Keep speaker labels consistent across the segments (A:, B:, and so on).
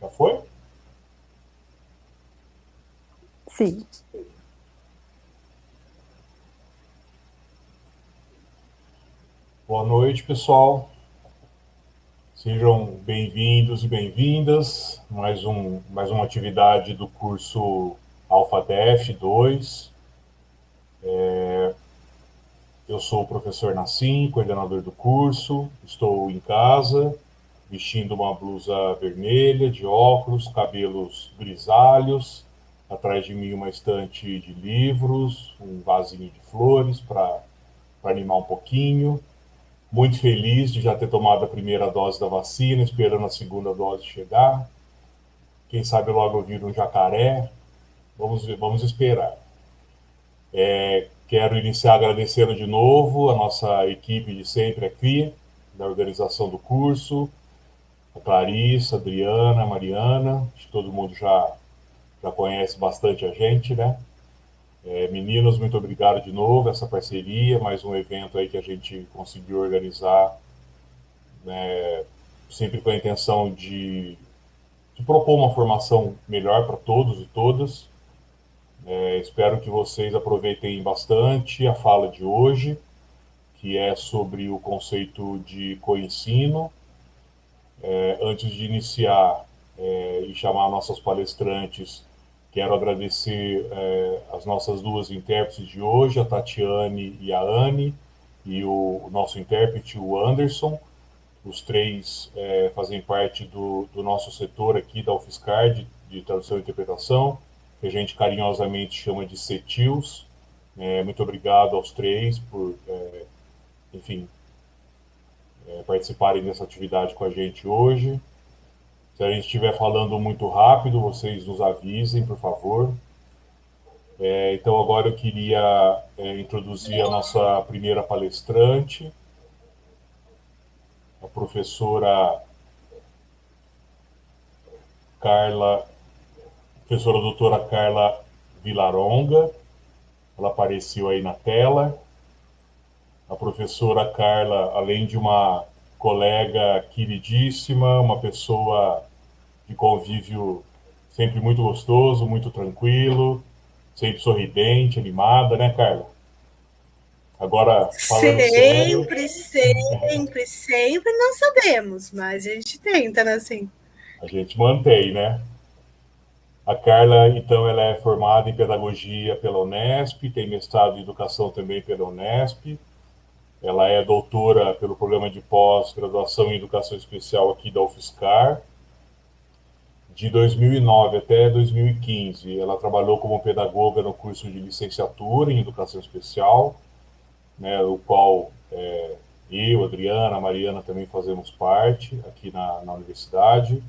A: Já foi?
B: Sim.
A: Boa noite, pessoal. Sejam bem-vindos e bem-vindas. Mais uma atividade do curso AlphaDef 2. Eu sou o professor Nassim, coordenador do curso. Estou em casa, vestindo uma blusa vermelha, de óculos, cabelos grisalhos. Atrás de mim uma estante de livros, um vasinho de flores para animar um pouquinho. Muito feliz de já ter tomado a primeira dose da vacina, esperando a segunda dose chegar. Quem sabe logo eu viro um jacaré. Vamos ver, vamos esperar. Quero iniciar agradecendo de novo a nossa equipe de sempre aqui, da organização do curso, a Clarissa, a Adriana, a Mariana, acho que todo mundo já conhece bastante a gente, né? Meninos, muito obrigado de novo, essa parceria, mais um evento aí que a gente conseguiu organizar, né, sempre com a intenção de propor uma formação melhor para todos e todas. Espero que vocês aproveitem bastante a fala de hoje, que é sobre o conceito de coensino. Antes de iniciar e chamar nossas palestrantes, quero agradecer as nossas duas intérpretes de hoje, a Tatiane e a Anne, e o nosso intérprete, o Anderson. Os três fazem parte do nosso setor aqui da UFSCar de tradução e interpretação, que a gente carinhosamente chama de CETILS. Muito obrigado aos três por, enfim, participarem dessa atividade com a gente hoje. Se a gente estiver falando muito rápido, vocês nos avisem, por favor. Então, agora eu queria introduzir a nossa primeira palestrante, a professora Carla, professora doutora Carla Vilaronga. Ela apareceu aí na tela. A professora Carla, além de uma colega queridíssima, uma pessoa de convívio sempre muito gostoso, muito tranquilo, sempre sorridente, animada, né, Carla? Agora, falando sério,
C: Sempre não sabemos, mas a gente tenta, né, assim.
A: a gente mantém, né? A Carla, então, ela é formada em pedagogia pela Unesp, tem mestrado em educação também pela Unesp. Ela é doutora pelo programa de pós-graduação em educação especial aqui da UFSCar. De 2009 até 2015, ela trabalhou como pedagoga no curso de licenciatura em educação especial, né, o qual eu, Adriana, a Mariana também fazemos parte aqui na universidade.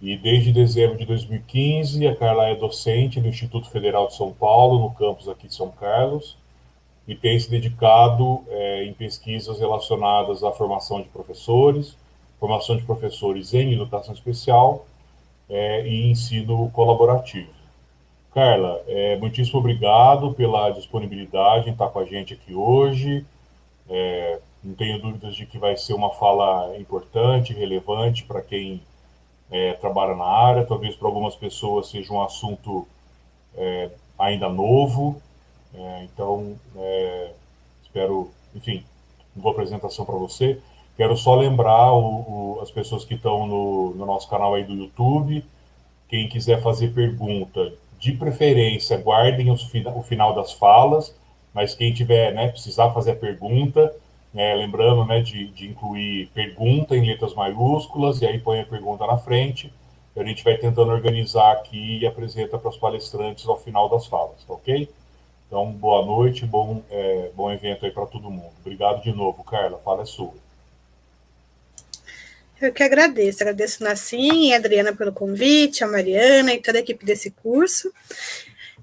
A: E desde dezembro de 2015, a Carla é docente do Instituto Federal de São Paulo, no campus aqui de São Carlos, e tem se dedicado em pesquisas relacionadas à formação de professores em educação especial e ensino colaborativo. Carla, muitíssimo obrigado pela disponibilidade em estar com a gente aqui hoje. Não tenho dúvidas de que vai ser uma fala importante, relevante para quem trabalha na área. Talvez para algumas pessoas seja um assunto ainda novo. Então, espero, enfim, uma boa apresentação para você. Quero só lembrar as pessoas que estão no nosso canal aí do YouTube. Quem quiser fazer pergunta, de preferência, guardem o final das falas, mas quem tiver, né, precisar fazer a pergunta, lembrando, né, de incluir pergunta em letras maiúsculas, e aí põe a pergunta na frente, e a gente vai tentando organizar aqui e apresenta para os palestrantes ao final das falas, tá ok? Então, boa noite, bom evento aí para todo mundo. Obrigado de novo, Carla, a fala é sua.
C: Eu que agradeço Nassim e a Adriana pelo convite, a Mariana e toda a equipe desse curso.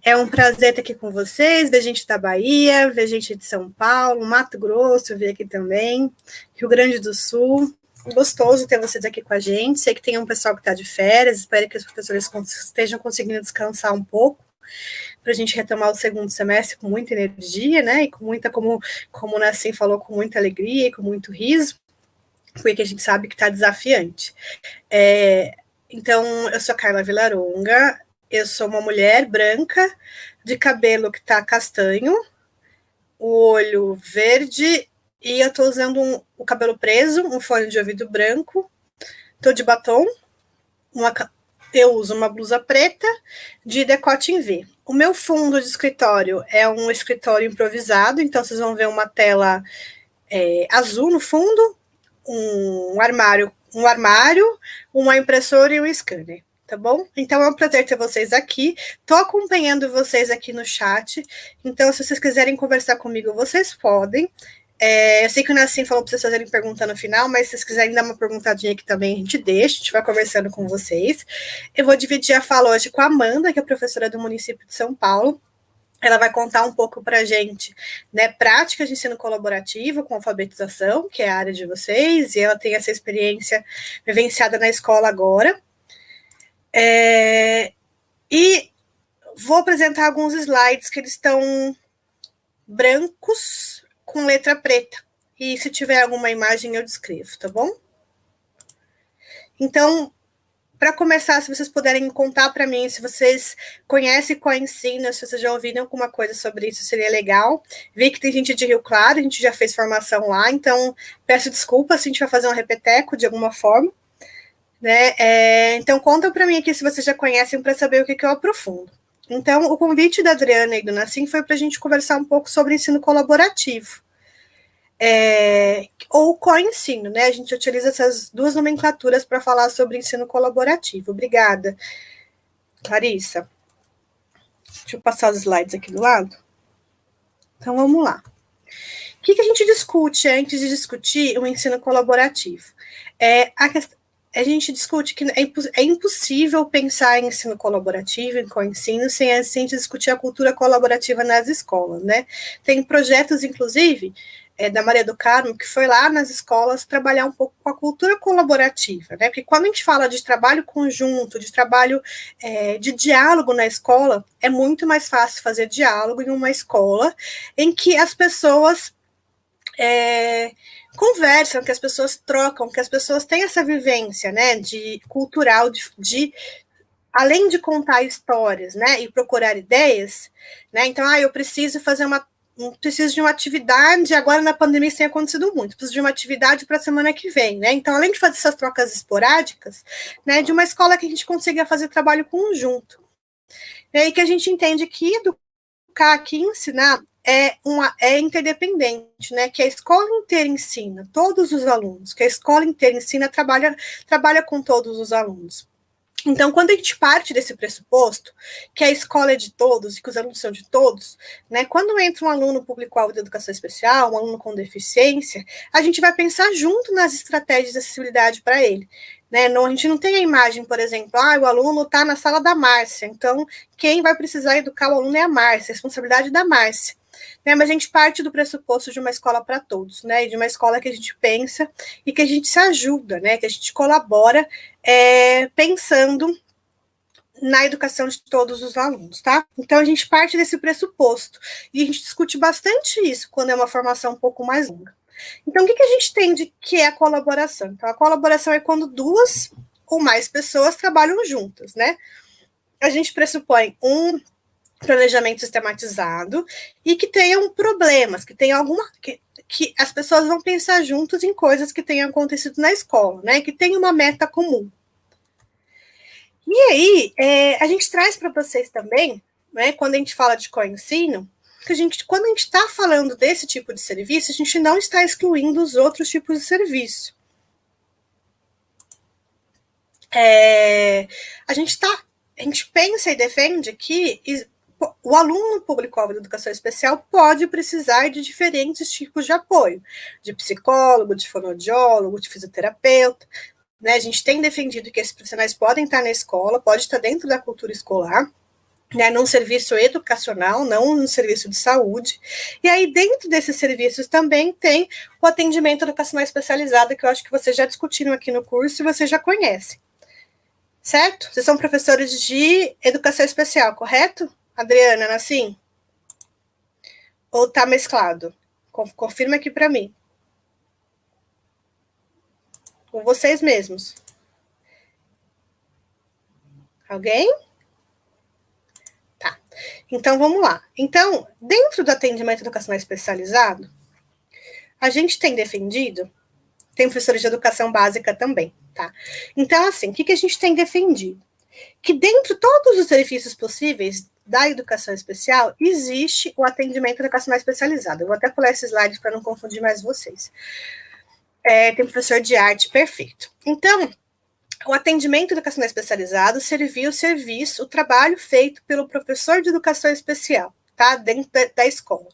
C: É um prazer estar aqui com vocês, ver gente da Bahia, ver gente de São Paulo, Mato Grosso, eu vi aqui também, Rio Grande do Sul. Gostoso ter vocês aqui com a gente. Sei que tem um pessoal que está de férias, espero que os professores estejam conseguindo descansar um pouco, para a gente retomar o segundo semestre com muita energia, né? E com muita, como o Nassim falou, com muita alegria e com muito riso, porque a gente sabe que está desafiante. Então, eu sou a Carla Villaronga, eu sou uma mulher branca, de cabelo que tá castanho, o olho verde, e eu tô usando o cabelo preso, um fone de ouvido branco, tô de batom, eu uso uma blusa preta de decote em V. O meu fundo de escritório é um escritório improvisado, então vocês vão ver uma tela azul no fundo, um armário, uma impressora e um scanner, tá bom? Então é um prazer ter vocês aqui. Tô acompanhando vocês aqui no chat, então se vocês quiserem conversar comigo, vocês podem. Eu sei que o Nassim falou para vocês fazerem pergunta no final, mas se vocês quiserem dar uma perguntadinha aqui também, a gente deixa, a gente vai conversando com vocês. Eu vou dividir a fala hoje com a Amanda, que é professora do município de São Paulo. Ela vai contar um pouco para a gente, né, práticas de ensino colaborativo com alfabetização, que é a área de vocês, e ela tem essa experiência vivenciada na escola agora. E vou apresentar alguns slides que eles estão brancos com letra preta. E se tiver alguma imagem, eu descrevo, tá bom? Então, para começar, se vocês puderem contar para mim, se vocês conhecem Coensino, se vocês já ouviram alguma coisa sobre isso, seria legal. Vi que tem gente de Rio Claro, a gente já fez formação lá, então peço desculpas se a gente vai fazer um repeteco de alguma forma. Né? Então, conta para mim aqui se vocês já conhecem para saber o que eu aprofundo. Então, o convite da Adriana e do Nassim foi para a gente conversar um pouco sobre ensino colaborativo. Ou co-ensino, né? A gente utiliza essas duas nomenclaturas para falar sobre ensino colaborativo. Obrigada, Clarissa. Deixa eu passar os slides aqui do lado. Então, vamos lá. O que a gente discute antes de discutir o ensino colaborativo? A gente discute que é impossível pensar em ensino colaborativo, em co-ensino, sem a gente discutir a cultura colaborativa nas escolas, né? Tem projetos, inclusive, da Maria do Carmo, que foi lá nas escolas trabalhar um pouco com a cultura colaborativa, né? Porque quando a gente fala de trabalho conjunto, de trabalho de diálogo na escola, é muito mais fácil fazer diálogo em uma escola em que as pessoas conversam, que as pessoas trocam, que as pessoas têm essa vivência, né, de cultural, de além de contar histórias, né, e procurar ideias, né, então, eu preciso fazer preciso de uma atividade, agora na pandemia isso tem acontecido muito, preciso de uma atividade para a semana que vem, né, então, além de fazer essas trocas esporádicas, né, de uma escola que a gente consiga fazer trabalho conjunto, né, e que a gente entende que educar, que ensinar, é interdependente, né? Que a escola inteira ensina todos os alunos, que a escola inteira ensina, trabalha com todos os alunos. Então, quando a gente parte desse pressuposto, que a escola é de todos e que os alunos são de todos, né? Quando entra um aluno público-alvo de educação especial, um aluno com deficiência, a gente vai pensar junto nas estratégias de acessibilidade para ele. Né? A gente não tem a imagem, por exemplo, o aluno está na sala da Márcia, então quem vai precisar educar o aluno é a Márcia, a responsabilidade da Márcia. Né, mas a gente parte do pressuposto de uma escola para todos, né, de uma escola que a gente pensa e que a gente se ajuda, né, que a gente colabora pensando na educação de todos os alunos, tá? Então a gente parte desse pressuposto e a gente discute bastante isso quando é uma formação um pouco mais longa. Então o que a gente tem de que é a colaboração? Então a colaboração é quando duas ou mais pessoas trabalham juntas, né? A gente pressupõe um planejamento sistematizado e que tenham problemas, que tenham que as pessoas vão pensar juntos em coisas que tenham acontecido na escola, né? Que tenham uma meta comum. E aí, a gente traz para vocês também, né? Quando a gente fala de co-ensino, que quando a gente está falando desse tipo de serviço, a gente não está excluindo os outros tipos de serviço. A gente pensa e defende que o aluno público-alvo de educação especial pode precisar de diferentes tipos de apoio, de psicólogo, de fonoaudiólogo, de fisioterapeuta, né? A gente tem defendido que esses profissionais podem estar na escola, pode estar dentro da cultura escolar, né, num serviço educacional, não num serviço de saúde. E aí, dentro desses serviços também tem o atendimento educacional especializado, que eu acho que vocês já discutiram aqui no curso e vocês já conhecem. Certo? Vocês são professores de educação especial, correto? Adriana, Nassim? Ou tá mesclado? Confirma aqui para mim. Com vocês mesmos. Alguém? Tá. Então, vamos lá. Então, dentro do atendimento educacional especializado, a gente tem defendido, tem professores de educação básica também, tá? Então, assim, o que a gente tem defendido? Que dentro de todos os benefícios possíveis da educação especial, existe o atendimento educacional especializado. Eu vou até pular esses slides para não confundir mais vocês. Tem professor de arte, perfeito. Então, o atendimento educacional especializado serviu o trabalho feito pelo professor de educação especial, tá? Dentro da escola.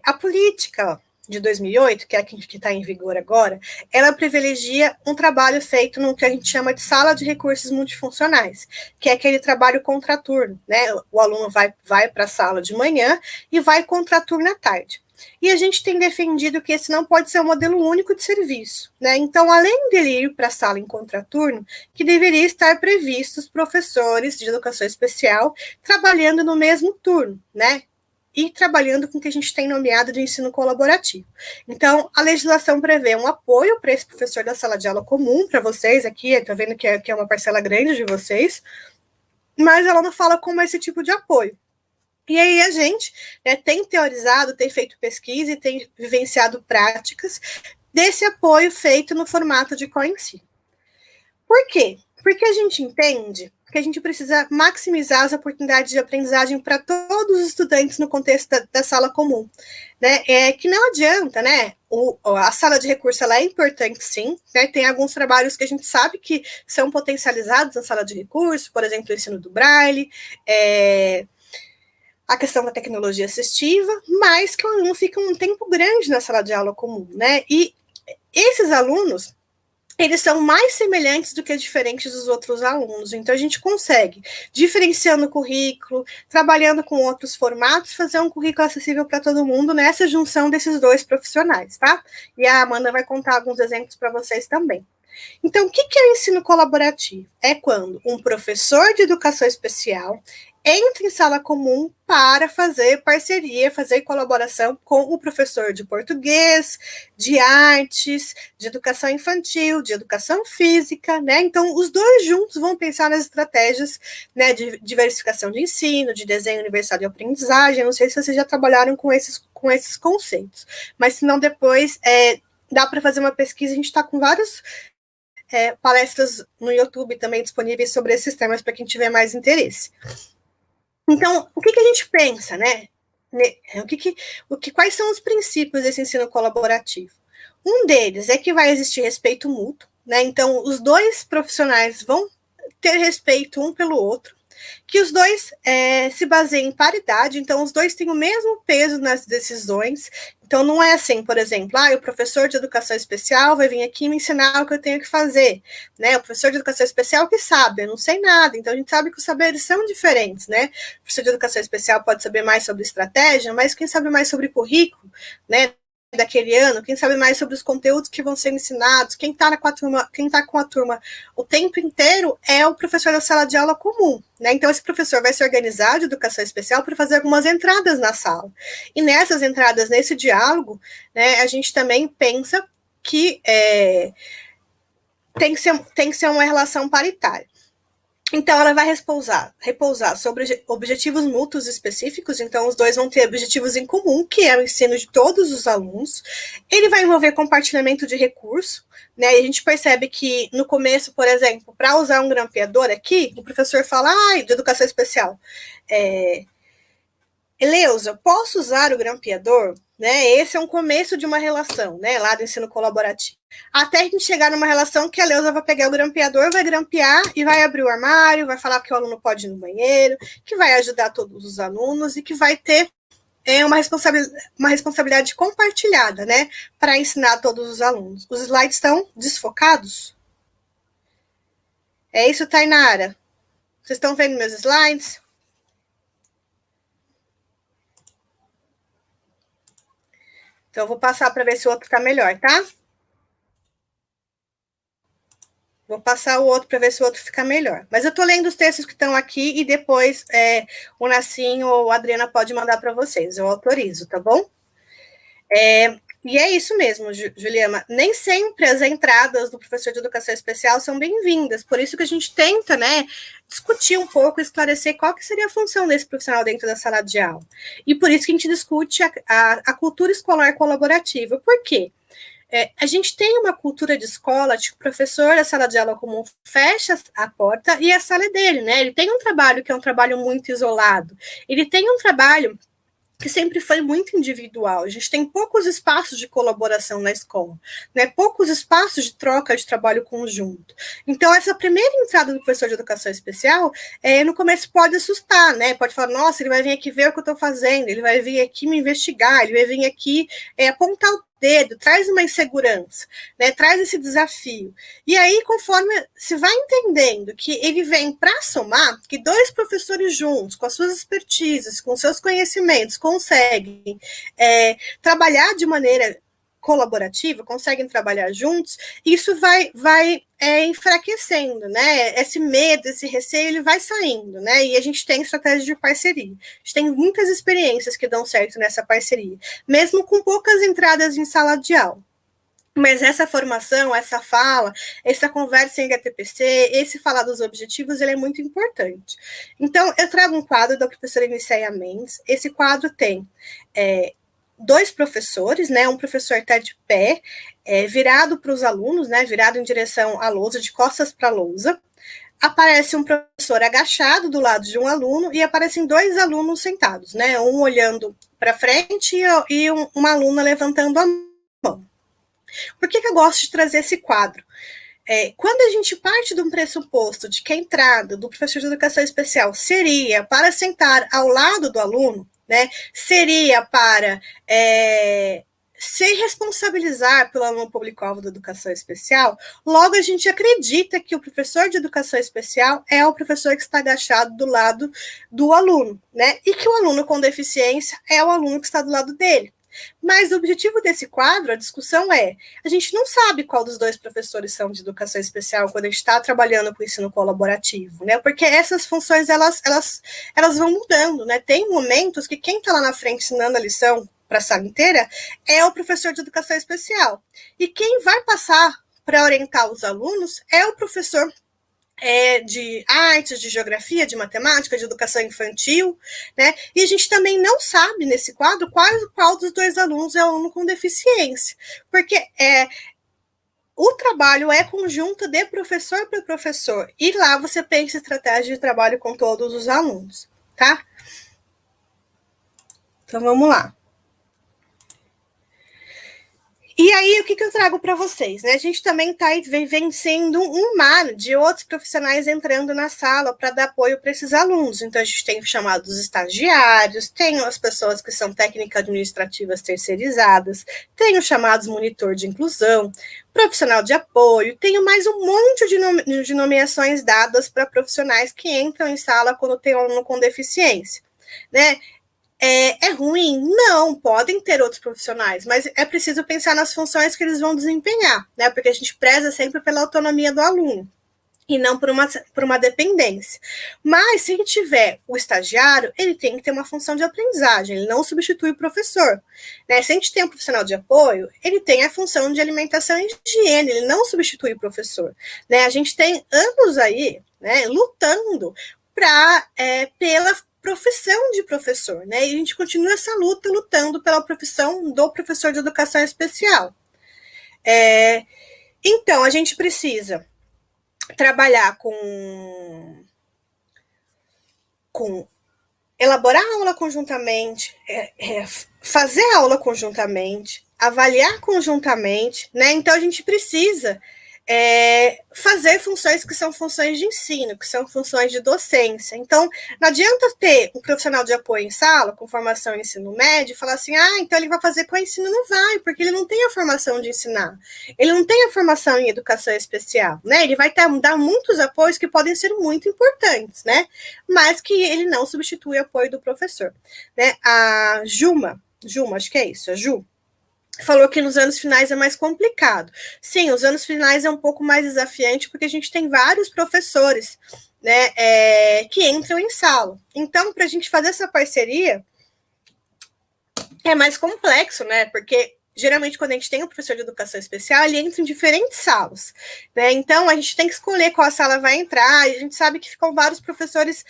C: A política de 2008, que é a que está em vigor agora, ela privilegia um trabalho feito no que a gente chama de sala de recursos multifuncionais, que é aquele trabalho contraturno, né? O aluno vai para a sala de manhã e vai contraturno à tarde. E a gente tem defendido que esse não pode ser um modelo único de serviço, né? Então, além dele ir para a sala em contraturno, que deveria estar previstos professores de educação especial trabalhando no mesmo turno, né? E trabalhando com o que a gente tem nomeado de ensino colaborativo. Então, a legislação prevê um apoio para esse professor da sala de aula comum, para vocês aqui, está vendo que é uma parcela grande de vocês, mas ela não fala como é esse tipo de apoio. E aí a gente, né, tem teorizado, tem feito pesquisa e tem vivenciado práticas desse apoio feito no formato de coensino. Por quê? Porque a gente entende que a gente precisa maximizar as oportunidades de aprendizagem para todos os estudantes no contexto da sala comum, né? Que não adianta, né? A sala de recurso ela é importante, sim, né? Tem alguns trabalhos que a gente sabe que são potencializados na sala de recurso, por exemplo, o ensino do Braille, a questão da tecnologia assistiva, mas que o aluno fica um tempo grande na sala de aula comum, né? E esses alunos, eles são mais semelhantes do que diferentes dos outros alunos. Então, a gente consegue, diferenciando o currículo, trabalhando com outros formatos, fazer um currículo acessível para todo mundo nessa junção desses dois profissionais, tá? E a Amanda vai contar alguns exemplos para vocês também. Então, o que é o ensino colaborativo? É quando um professor de educação especial entra em sala comum para fazer parceria, fazer colaboração com o professor de português, de artes, de educação infantil, de educação física, né? Então, os dois juntos vão pensar nas estratégias, né, de diversificação de ensino, de desenho universal de aprendizagem. Não sei se vocês já trabalharam com esses conceitos, mas se não, depois dá para fazer uma pesquisa. A gente está com várias palestras no YouTube também disponíveis sobre esses temas para quem tiver mais interesse. Então, o que a gente pensa, né? Quais são os princípios desse ensino colaborativo? Um deles é que vai existir respeito mútuo, né? Então, os dois profissionais vão ter respeito um pelo outro, que os dois se baseiem em paridade, então os dois têm o mesmo peso nas decisões. Então, não é assim, por exemplo, o professor de educação especial vai vir aqui me ensinar o que eu tenho que fazer, né? O professor de educação especial que sabe, eu não sei nada. Então, a gente sabe que os saberes são diferentes, né? O professor de educação especial pode saber mais sobre estratégia, mas quem sabe mais sobre currículo, né, daquele ano, quem sabe mais sobre os conteúdos que vão ser ensinados, quem está com a turma o tempo inteiro é o professor da sala de aula comum, né? Então, esse professor vai se organizar de educação especial para fazer algumas entradas na sala. E nessas entradas, nesse diálogo, né, a gente também pensa que tem que ser uma relação paritária. Então, ela vai repousar sobre objetivos mútuos específicos. Então, os dois vão ter objetivos em comum, que é o ensino de todos os alunos. Ele vai envolver compartilhamento de recurso, né? E a gente percebe que, no começo, por exemplo, para usar um grampeador aqui, o professor fala, de educação especial, Eleusa, posso usar o grampeador? Né? Esse é um começo de uma relação, né, lá do ensino colaborativo. Até a gente chegar numa relação que a Eleusa vai pegar o grampeador, vai grampear e vai abrir o armário, vai falar que o aluno pode ir no banheiro, que vai ajudar todos os alunos e que vai ter uma responsabilidade compartilhada, né, para ensinar todos os alunos. Os slides estão desfocados? É isso, Tainara? Vocês estão vendo meus slides? Então, eu vou passar para ver se o outro está melhor, tá? Vou passar o outro para ver se o outro fica melhor. Mas eu estou lendo os textos que estão aqui e depois o Nassim ou a Adriana pode mandar para vocês. Eu autorizo, tá bom? E é isso mesmo, Juliana. Nem sempre as entradas do professor de educação especial são bem-vindas. Por isso que a gente tenta, né, discutir um pouco, esclarecer qual que seria a função desse profissional dentro da sala de aula. E por isso que a gente discute a cultura escolar colaborativa. Por quê? A gente tem uma cultura de escola, de que o professor, a sala de aula comum, fecha a porta e a sala é dele, né? Ele tem um trabalho que é um trabalho muito isolado. Ele tem um trabalho que sempre foi muito individual. A gente tem poucos espaços de colaboração na escola, né? Poucos espaços de troca de trabalho conjunto. Então, essa primeira entrada do professor de educação especial, no começo pode assustar, né? Pode falar, nossa, ele vai vir aqui ver o que eu estou fazendo, ele vai vir aqui me investigar, ele vai vir aqui apontar o dedo, traz uma insegurança, né, traz esse desafio. E aí, conforme se vai entendendo que ele vem para somar, que dois professores juntos, com as suas expertises, com seus conhecimentos, conseguem trabalhar de maneira colaborativa, conseguem trabalhar juntos, isso vai enfraquecendo, né? Esse medo, esse receio, ele vai saindo, né? E a gente tem estratégia de parceria. A gente tem muitas experiências que dão certo nessa parceria, mesmo com poucas entradas em sala de aula. Mas essa formação, essa fala, essa conversa em HTPC, esse falar dos objetivos, ele é muito importante. Então, eu trago um quadro da professora Nicéia Mendes. Esse quadro tem dois professores, né? Um professor está de pé, virado para os alunos, né? Virado em direção à lousa, de costas para a lousa. Aparece um professor agachado do lado de um aluno e aparecem dois alunos sentados, né? Um olhando para frente e uma aluna levantando a mão. Por que eu gosto de trazer esse quadro? Quando a gente parte de um pressuposto de que a entrada do professor de educação especial seria para sentar ao lado do aluno, né, seria para se responsabilizar pelo aluno público-alvo da educação especial, logo a gente acredita que o professor de educação especial é o professor que está agachado do lado do aluno, né, e que o aluno com deficiência é o aluno que está do lado dele. Mas o objetivo desse quadro, a discussão a gente não sabe qual dos dois professores são de educação especial quando a gente está trabalhando com o ensino colaborativo, né? Porque essas funções, elas vão mudando, né? Tem momentos que quem está lá na frente ensinando a lição para a sala inteira é o professor de educação especial. E quem vai passar para orientar os alunos é o professor de artes, de geografia, de matemática, de educação infantil, né? E a gente também não sabe nesse quadro qual dos dois alunos é o aluno com deficiência, porque o trabalho é conjunto de professor para professor, e lá você pensa estratégia de trabalho com todos os alunos, tá? Então vamos lá. E aí, o que eu trago para vocês? Né? A gente também está vencendo um mar de outros profissionais entrando na sala para dar apoio para esses alunos. Então, a gente tem os chamados estagiários, tem as pessoas que são técnicas administrativas terceirizadas, tem os chamados monitor de inclusão, profissional de apoio, tem mais um monte de nomeações dadas para profissionais que entram em sala quando tem um aluno com deficiência, né? É ruim? Não, podem ter outros profissionais, mas é preciso pensar nas funções que eles vão desempenhar, né? Porque a gente preza sempre pela autonomia do aluno e não por uma dependência. Mas se a gente tiver o estagiário, ele tem que ter uma função de aprendizagem, ele não substitui o professor, né? Se a gente tem um profissional de apoio, ele tem a função de alimentação e higiene, ele não substitui o professor, né? A gente tem anos aí, né, lutando pela profissão de professor, né? E a gente continua essa luta, lutando pela profissão do professor de educação especial. Então, a gente precisa trabalhar com elaborar a aula conjuntamente, fazer a aula conjuntamente, avaliar conjuntamente, né? Então, a gente precisa fazer funções que são funções de ensino, que são funções de docência. Então, não adianta ter um profissional de apoio em sala, com formação em ensino médio, e falar assim, então ele vai fazer com ensino. Não vai, porque ele não tem a formação de ensinar. Ele não tem a formação em educação especial, né? Ele vai dar muitos apoios que podem ser muito importantes, né? Mas que ele não substitui o apoio do professor, né? A Juma, acho que é isso, a Ju, falou que nos anos finais é mais complicado. Sim, os anos finais é um pouco mais desafiante, porque a gente tem vários professores, né, que entram em sala. Então, para a gente fazer essa parceria, é mais complexo, né, porque geralmente, quando a gente tem um professor de educação especial, ele entra em diferentes salas, né? Então, a gente tem que escolher qual sala vai entrar, e a gente sabe que ficam vários professores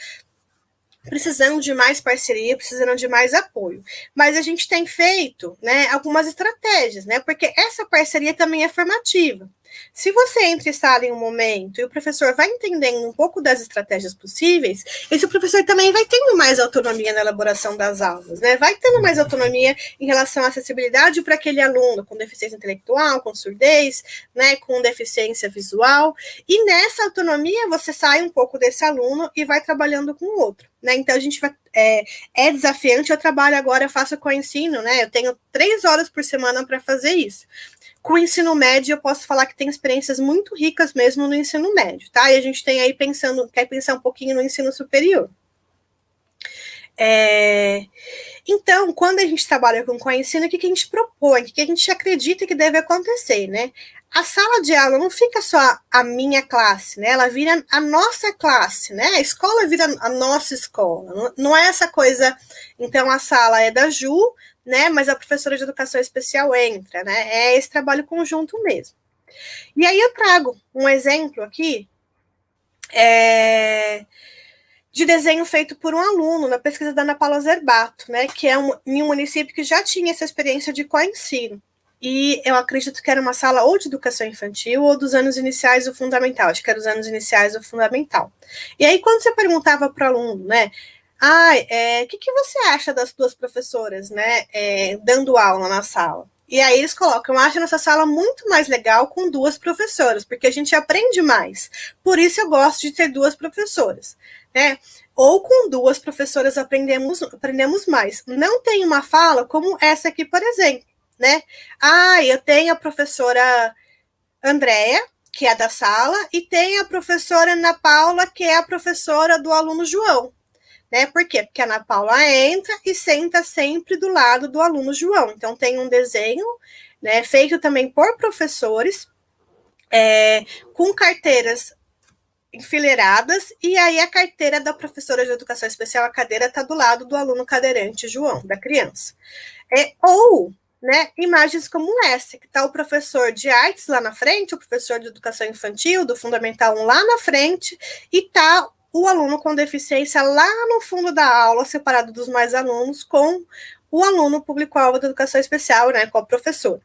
C: precisando de mais parceria, precisando de mais apoio. Mas a gente tem feito, né, algumas estratégias, né? Porque essa parceria também é formativa. Se você entra em sala em um momento e o professor vai entendendo um pouco das estratégias possíveis, esse professor também vai tendo mais autonomia na elaboração das aulas, né? Vai tendo mais autonomia em relação à acessibilidade para aquele aluno com deficiência intelectual, com surdez, né, com deficiência visual. E nessa autonomia você sai um pouco desse aluno e vai trabalhando com o outro, né? Então a gente vai é desafiante. Eu trabalho agora, eu faço co-ensino, né? Eu tenho 3 horas por semana para fazer isso. Com o ensino médio, eu posso falar que tem experiências muito ricas mesmo no ensino médio, tá? E a gente tem aí quer pensar um pouquinho no ensino superior. Então, quando a gente trabalha com ensino, o que a gente propõe, o que a gente acredita que deve acontecer, né? A sala de aula não fica só a minha classe, né? Ela vira a nossa classe, né? A escola vira a nossa escola. Não é essa coisa, então a sala é da Ju, né? Mas a professora de educação especial entra, né? É esse trabalho conjunto mesmo. E aí eu trago um exemplo aqui de desenho feito por um aluno na pesquisa da Ana Paula Zerbato, né? Que é em um município que já tinha essa experiência de co-ensino. E eu acredito que era uma sala ou de educação infantil ou dos anos iniciais do fundamental. Acho que era os anos iniciais do fundamental. E aí, quando você perguntava para o aluno, né? O que você acha das duas professoras, né, dando aula na sala? E aí eles colocam, eu acho nossa sala muito mais legal com 2 professoras, porque a gente aprende mais. Por isso eu gosto de ter 2 professoras, né? Ou com 2 professoras aprendemos mais. Não tem uma fala como essa aqui, por exemplo, né? Eu tenho a professora Andréia, que é da sala, e tem a professora Ana Paula, que é a professora do aluno João. Né? Por quê? Porque a Ana Paula entra e senta sempre do lado do aluno João. Então, tem um desenho, né, feito também por professores, com carteiras enfileiradas, e aí a carteira da professora de educação especial, a cadeira está do lado do aluno cadeirante João, da criança. Ou, né, imagens como essa, que está o professor de artes lá na frente, o professor de educação infantil, do Fundamental 1 lá na frente, e está o aluno com deficiência lá no fundo da aula, separado dos mais alunos, com o aluno público-alvo da educação especial, né, com o professor.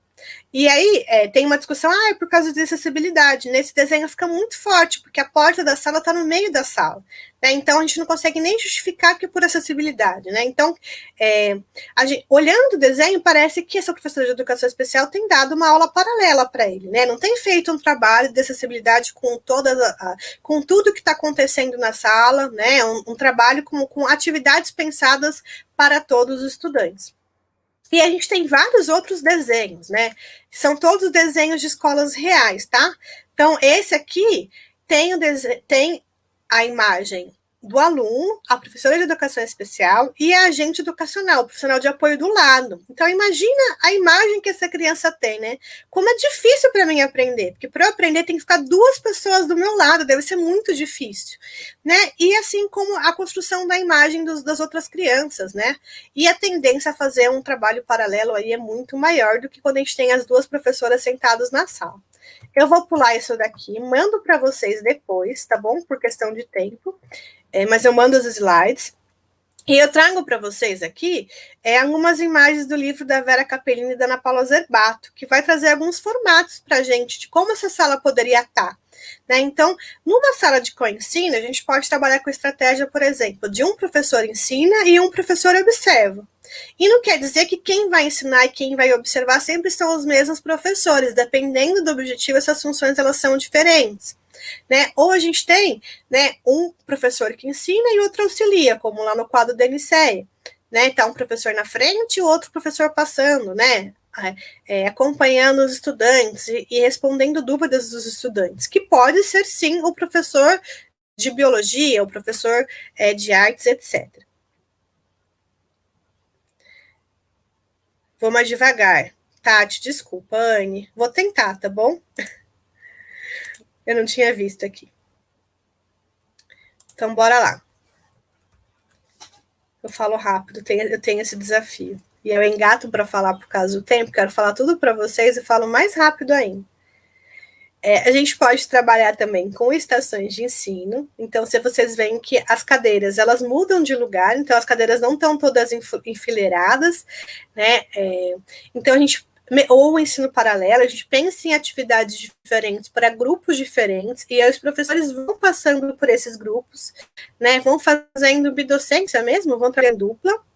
C: E aí tem uma discussão, é por causa de acessibilidade. Nesse desenho fica muito forte, porque a porta da sala está no meio da sala. Né? Então, a gente não consegue nem justificar que é por acessibilidade. Né? Então, olhando o desenho, parece que essa professora de educação especial tem dado uma aula paralela para ele. Né? Não tem feito um trabalho de acessibilidade com com tudo que está acontecendo na sala, né? Um trabalho com atividades pensadas para todos os estudantes. E a gente tem vários outros desenhos, né? São todos desenhos de escolas reais, tá? Então, esse aqui tem a imagem do aluno, a professora de educação especial e a agente educacional, o profissional de apoio do lado. Então, imagina a imagem que essa criança tem, né? Como é difícil para mim aprender, porque para eu aprender tem que ficar 2 pessoas do meu lado, deve ser muito difícil, né? E assim como a construção da imagem das outras crianças, né? E a tendência a fazer um trabalho paralelo aí é muito maior do que quando a gente tem as 2 professoras sentadas na sala. Eu vou pular isso daqui, mando para vocês depois, tá bom? Por questão de tempo. Mas eu mando os slides. E eu trago para vocês aqui algumas imagens do livro da Vera Capellini e da Ana Paula Zerbato, que vai trazer alguns formatos para a gente de como essa sala poderia estar. Né? Então, numa sala de co-ensino, a gente pode trabalhar com estratégia, por exemplo, de um professor ensina e um professor observa. E não quer dizer que quem vai ensinar e quem vai observar sempre são os mesmos professores, dependendo do objetivo, essas funções elas são diferentes. Né? Ou a gente tem, né, um professor que ensina e outro auxilia, como lá no quadro da Eniceia. Né? Então, um professor na frente e o outro professor passando, né? Acompanhando os estudantes e respondendo dúvidas dos estudantes, que pode ser, sim, o professor de biologia, o professor de artes, etc. Vou mais devagar. Tati, desculpa, Anne. Vou tentar, tá bom? Eu não tinha visto aqui. Então, bora lá. Eu falo rápido, eu tenho esse desafio. e eu engato para falar por causa do tempo, quero falar tudo para vocês e falo mais rápido ainda. A gente pode trabalhar também com estações de ensino. Então, se vocês veem que as cadeiras, elas mudam de lugar, então as cadeiras não estão todas enfileiradas, né? Então, a gente, ou o ensino paralelo, a gente pensa em atividades diferentes para grupos diferentes, e aí os professores vão passando por esses grupos, né? Vão fazendo bidocência mesmo, vão trabalhando dupla.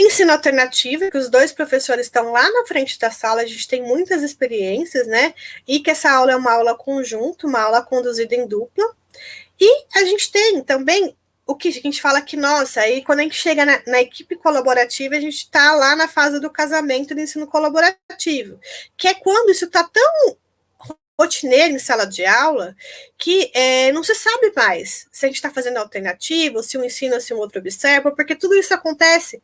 C: Ensino alternativo, que os dois professores estão lá na frente da sala, a gente tem muitas experiências, né? E que essa aula é uma aula conjunta, uma aula conduzida em dupla. E a gente tem também o que a gente fala que, nossa, aí quando a gente chega na equipe colaborativa, a gente está lá na fase do casamento do ensino colaborativo, que é quando isso está tão rotineiro em sala de aula, que não se sabe mais se a gente está fazendo alternativo, se um ensina, se um outro observa, porque tudo isso acontece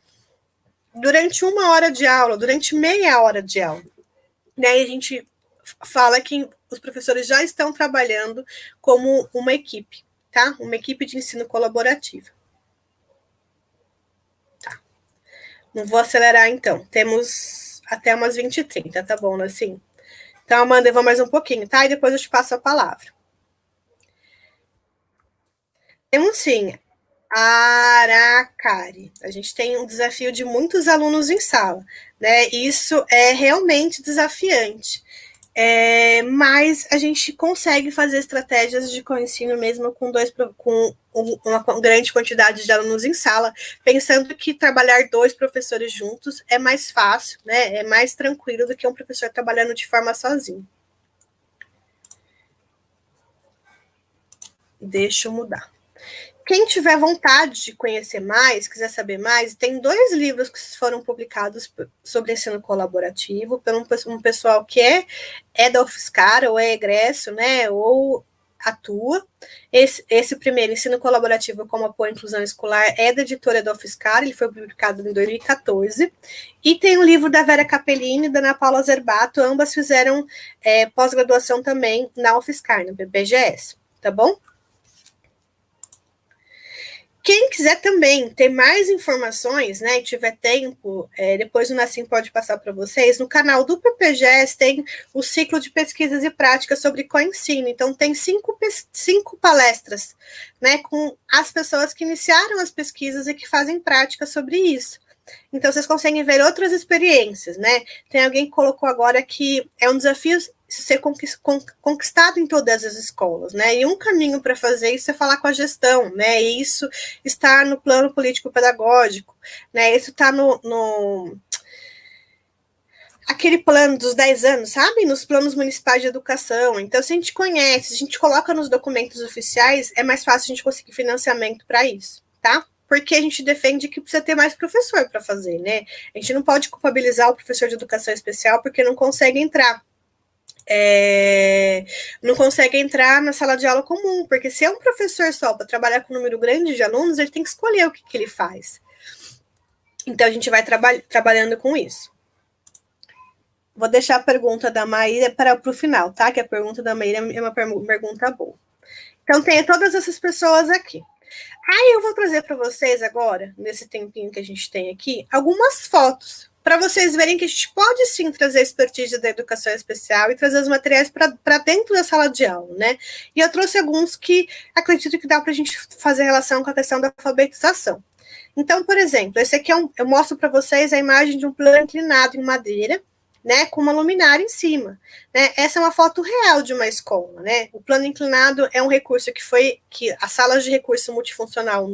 C: durante 1 hora de aula, durante meia hora de aula. Daí a gente fala que os professores já estão trabalhando como uma equipe, tá? Uma equipe de ensino colaborativo. Tá. Não vou acelerar, então. Temos até umas 20h30, tá bom, assim? Então, Amanda, eu vou mais um pouquinho, tá? E depois eu te passo a palavra. Temos, sim, Aracari. A gente tem um desafio de muitos alunos em sala, né? Isso é realmente desafiante. Mas a gente consegue fazer estratégias de coensino mesmo com uma grande quantidade de alunos em sala, pensando que trabalhar 2 professores juntos é mais fácil, né? É mais tranquilo do que um professor trabalhando de forma sozinho. Deixa eu mudar. Quem tiver vontade de conhecer mais, quiser saber mais, tem 2 livros que foram publicados sobre ensino colaborativo, por um pessoal que é da UFSCar, ou é egresso, né, ou atua. Esse primeiro, Ensino Colaborativo como Apoio à Inclusão Escolar, é da editora da UFSCar, ele foi publicado em 2014. E tem o livro da Vera Capellini e da Ana Paula Zerbato, ambas fizeram pós-graduação também na UFSCar, no BPGS, tá bom? Quem quiser também ter mais informações, né, e tiver tempo, depois o Nassim pode passar para vocês, no canal do PPGS tem o ciclo de pesquisas e práticas sobre coensino. Então, tem 5 palestras, né, com as pessoas que iniciaram as pesquisas e que fazem prática sobre isso. Então, vocês conseguem ver outras experiências, né? Tem alguém que colocou agora que é um desafio ser conquistado em todas as escolas, né? E um caminho para fazer isso é falar com a gestão, né? E isso está no plano político-pedagógico, né? Isso está no aquele plano dos 10 anos, sabe? Nos planos municipais de educação. Então, se a gente conhece, se a gente coloca nos documentos oficiais, é mais fácil a gente conseguir financiamento para isso, tá? Porque a gente defende que precisa ter mais professor para fazer, né? A gente não pode culpabilizar o professor de educação especial porque não consegue entrar. Não consegue entrar na sala de aula comum, porque se é um professor só para trabalhar com um número grande de alunos, ele tem que escolher o que ele faz. Então, a gente vai trabalhando com isso. Vou deixar a pergunta da Maíra para o final, tá? Que a pergunta da Maíra é uma pergunta boa. Então, tem todas essas pessoas aqui. Aí, eu vou trazer para vocês agora, nesse tempinho que a gente tem aqui, algumas fotos, para vocês verem que a gente pode sim trazer a expertise da educação especial e trazer os materiais para dentro da sala de aula, né? E eu trouxe alguns que acredito que dá para a gente fazer relação com a questão da alfabetização. Então, por exemplo, esse aqui eu mostro para vocês a imagem de um plano inclinado em madeira, né, com uma luminária em cima, né? Essa é uma foto real de uma escola, né? O plano inclinado é um recurso que as salas de recurso multifuncional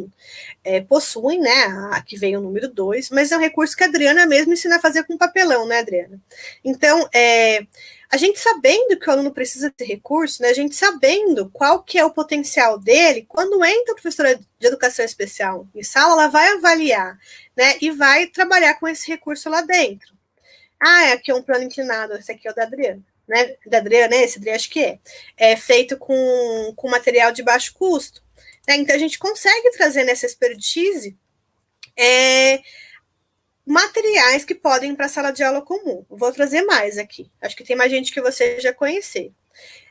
C: possuem, né? Aqui vem o número 2, mas é um recurso que a Adriana mesmo ensina a fazer com papelão, né, Adriana? Então, a gente sabendo que o aluno precisa ter recurso, né? A gente sabendo qual que é o potencial dele, quando entra a professora de educação especial em sala, ela vai avaliar, né? E vai trabalhar com esse recurso lá dentro. Aqui é um plano inclinado, esse aqui é o da Adriana, né? Da Adriana, esse Adriana acho que é feito com material de baixo custo, né? Então a gente consegue trazer nessa expertise materiais que podem ir para a sala de aula comum. Vou trazer mais aqui, acho que tem mais gente que você já conheceu.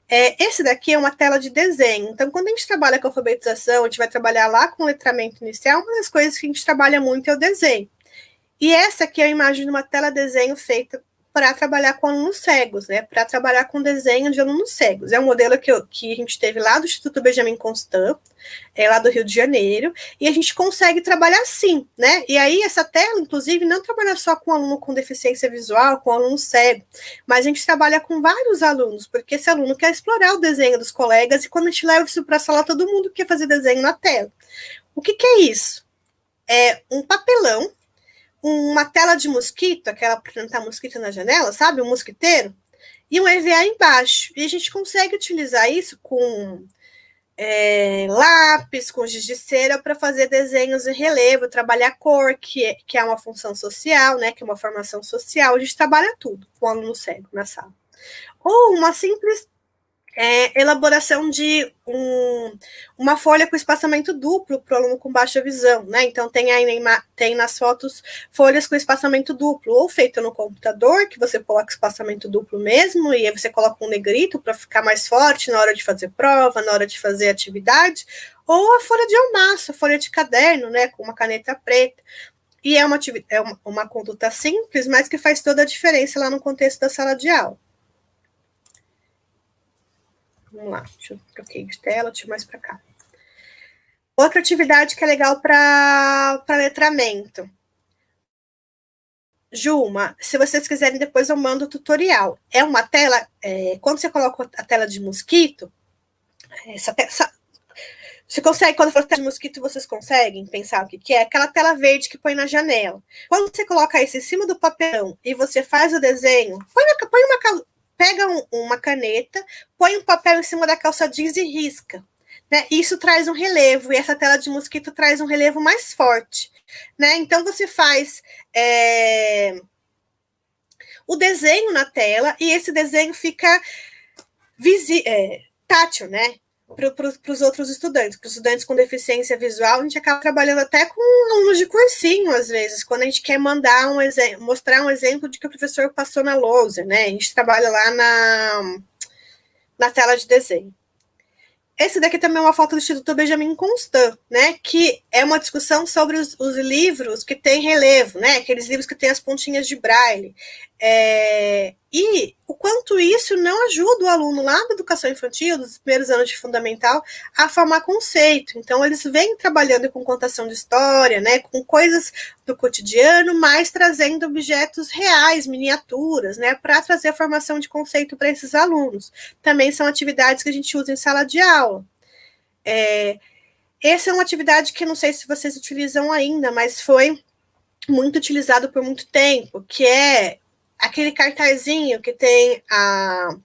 C: Esse daqui é uma tela de desenho. Então, quando a gente trabalha com alfabetização, a gente vai trabalhar lá com letramento inicial, uma das coisas que a gente trabalha muito é o desenho. E essa aqui é a imagem de uma tela desenho feita para trabalhar com alunos cegos, né? Para trabalhar com desenho de alunos cegos. É um modelo que a gente teve lá do Instituto Benjamin Constant, lá do Rio de Janeiro, e a gente consegue trabalhar assim, né? E aí essa tela, inclusive, não trabalha só com aluno com deficiência visual, com aluno cego, mas a gente trabalha com vários alunos, porque esse aluno quer explorar o desenho dos colegas, e quando a gente leva isso para a sala, todo mundo quer fazer desenho na tela. O que é isso? É um papelão, uma tela de mosquito, aquela para plantar mosquito na janela, sabe? Um mosquiteiro, e um EVA embaixo. E a gente consegue utilizar isso com lápis, com giz de cera, para fazer desenhos em relevo, trabalhar cor, que é uma função social, né? Que é uma formação social. A gente trabalha tudo com o aluno cego na sala. Ou uma simples elaboração de uma folha com espaçamento duplo para o aluno com baixa visão, né? Então tem nas fotos folhas com espaçamento duplo, ou feito no computador, que você coloca espaçamento duplo mesmo, e aí você coloca um negrito para ficar mais forte na hora de fazer prova, na hora de fazer atividade, ou a folha de almaço, a folha de caderno, né? Com uma caneta preta. E é uma conduta simples, mas que faz toda a diferença lá no contexto da sala de aula. Vamos lá, troquei de tela, deixa eu mais para cá. Outra atividade que é legal para letramento. Juma, se vocês quiserem, depois eu mando o tutorial. É uma tela, quando você coloca a tela de mosquito, você consegue, quando for tela de mosquito, vocês conseguem pensar o que é? Aquela tela verde que põe na janela. Quando você coloca isso em cima do papelão e você faz o desenho, pega uma caneta, põe um papel em cima da calça jeans e risca. Né? Isso traz um relevo, e essa tela de mosquito traz um relevo mais forte. Né? Então, você faz o desenho na tela, e esse desenho fica tátil, né? Para os outros estudantes, para os estudantes com deficiência visual, a gente acaba trabalhando até com alunos de cursinho, às vezes, quando a gente quer mandar mostrar um exemplo de que o professor passou na lousa, né? A gente trabalha lá na tela de desenho. Esse daqui também é uma foto do Instituto Benjamin Constant, né? Que é uma discussão sobre os livros que têm relevo, né? Aqueles livros que têm as pontinhas de braille. E o quanto isso não ajuda o aluno lá da educação infantil, dos primeiros anos de fundamental, a formar conceito. Então, eles vêm trabalhando com contação de história, né? Com coisas do cotidiano, mas trazendo objetos reais, miniaturas, né? Para trazer a formação de conceito para esses alunos. Também são atividades que a gente usa em sala de aula. Essa é uma atividade que eu não sei se vocês utilizam ainda, mas foi muito utilizado por muito tempo, que é aquele cartazinho que tem a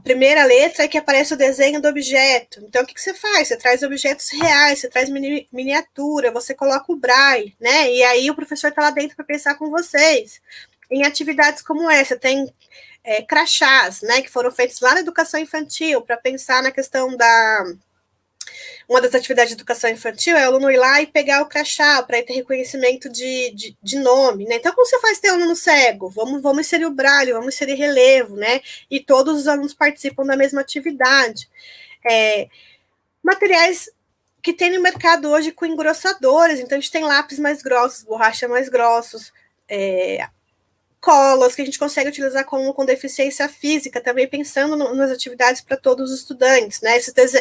C: primeira letra, que aparece o desenho do objeto. Então, o que você faz? Você traz objetos reais, você traz miniatura, você coloca o braille, né? E aí o professor está lá dentro para pensar com vocês. Em atividades como essa, tem crachás, né? Que foram feitos lá na educação infantil, para pensar na questão uma das atividades de educação infantil é o aluno ir lá e pegar o crachá para ter reconhecimento de nome, né? Então, como você faz ter um aluno cego? Vamos inserir o braille, vamos inserir relevo, né? E todos os alunos participam da mesma atividade. Materiais que tem no mercado hoje com engrossadores, então a gente tem lápis mais grossos, borracha mais grossos, colas que a gente consegue utilizar com deficiência física, também pensando nas atividades para todos os estudantes, né?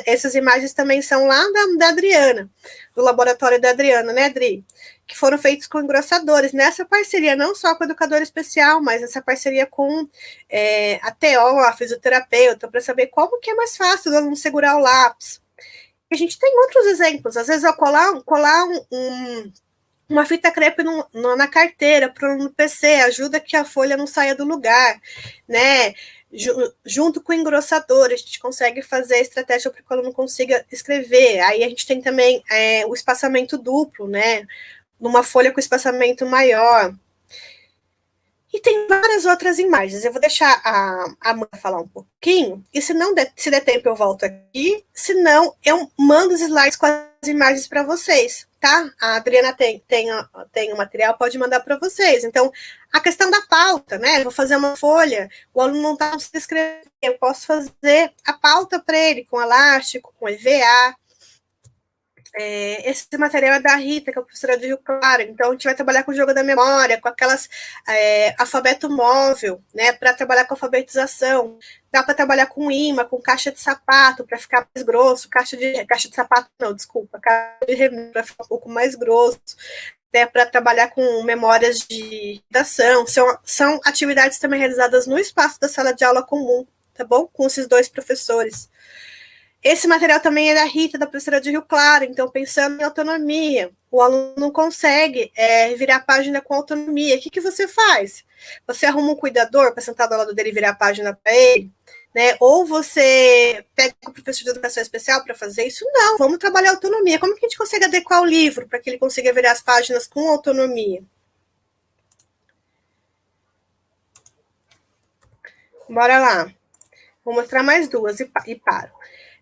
C: Essas imagens também são lá da Adriana, do laboratório da Adriana, né, Adri? Que foram feitos com engrossadores, nessa parceria não só com o educador especial, mas essa parceria com a TO, a fisioterapeuta, para saber como que é mais fácil do aluno segurar o lápis. A gente tem outros exemplos, às vezes ao colar uma fita crepe na carteira, para no PC, ajuda que a folha não saia do lugar, né? Junto com o engrossador, a gente consegue fazer a estratégia para que o aluno consiga escrever. Aí a gente tem também o espaçamento duplo, né? Numa folha com espaçamento maior. E tem várias outras imagens. Eu vou deixar a Amanda falar um pouquinho, e se der tempo eu volto aqui, se não, eu mando os slides com as imagens para vocês, tá? A Adriana tem o material, pode mandar para vocês. Então, a questão da pauta, né? Eu vou fazer uma folha, o aluno não está se escrever, eu posso fazer a pauta para ele com elástico, com EVA. Esse material é da Rita, que é a professora de Rio Claro. Então, a gente vai trabalhar com o jogo da memória, com aquelas alfabeto móvel, né, para trabalhar com alfabetização. Dá para trabalhar com imã, com caixa de sapato, para ficar mais grosso. Caixa de sapato, não, desculpa. Caixa de remédio, para ficar um pouco mais grosso. Né, para trabalhar com memórias de redação. São atividades também realizadas no espaço da sala de aula comum, tá bom? Com esses dois professores. Esse material também é da Rita, da professora de Rio Claro, então pensando em autonomia, o aluno não consegue virar a página com autonomia, o que você faz? Você arruma um cuidador para sentar do lado dele e virar a página para ele? Né? Ou você pega o professor de educação especial para fazer isso? Não, vamos trabalhar autonomia. Como que a gente consegue adequar o livro para que ele consiga virar as páginas com autonomia? Bora lá. Vou mostrar mais duas e paro.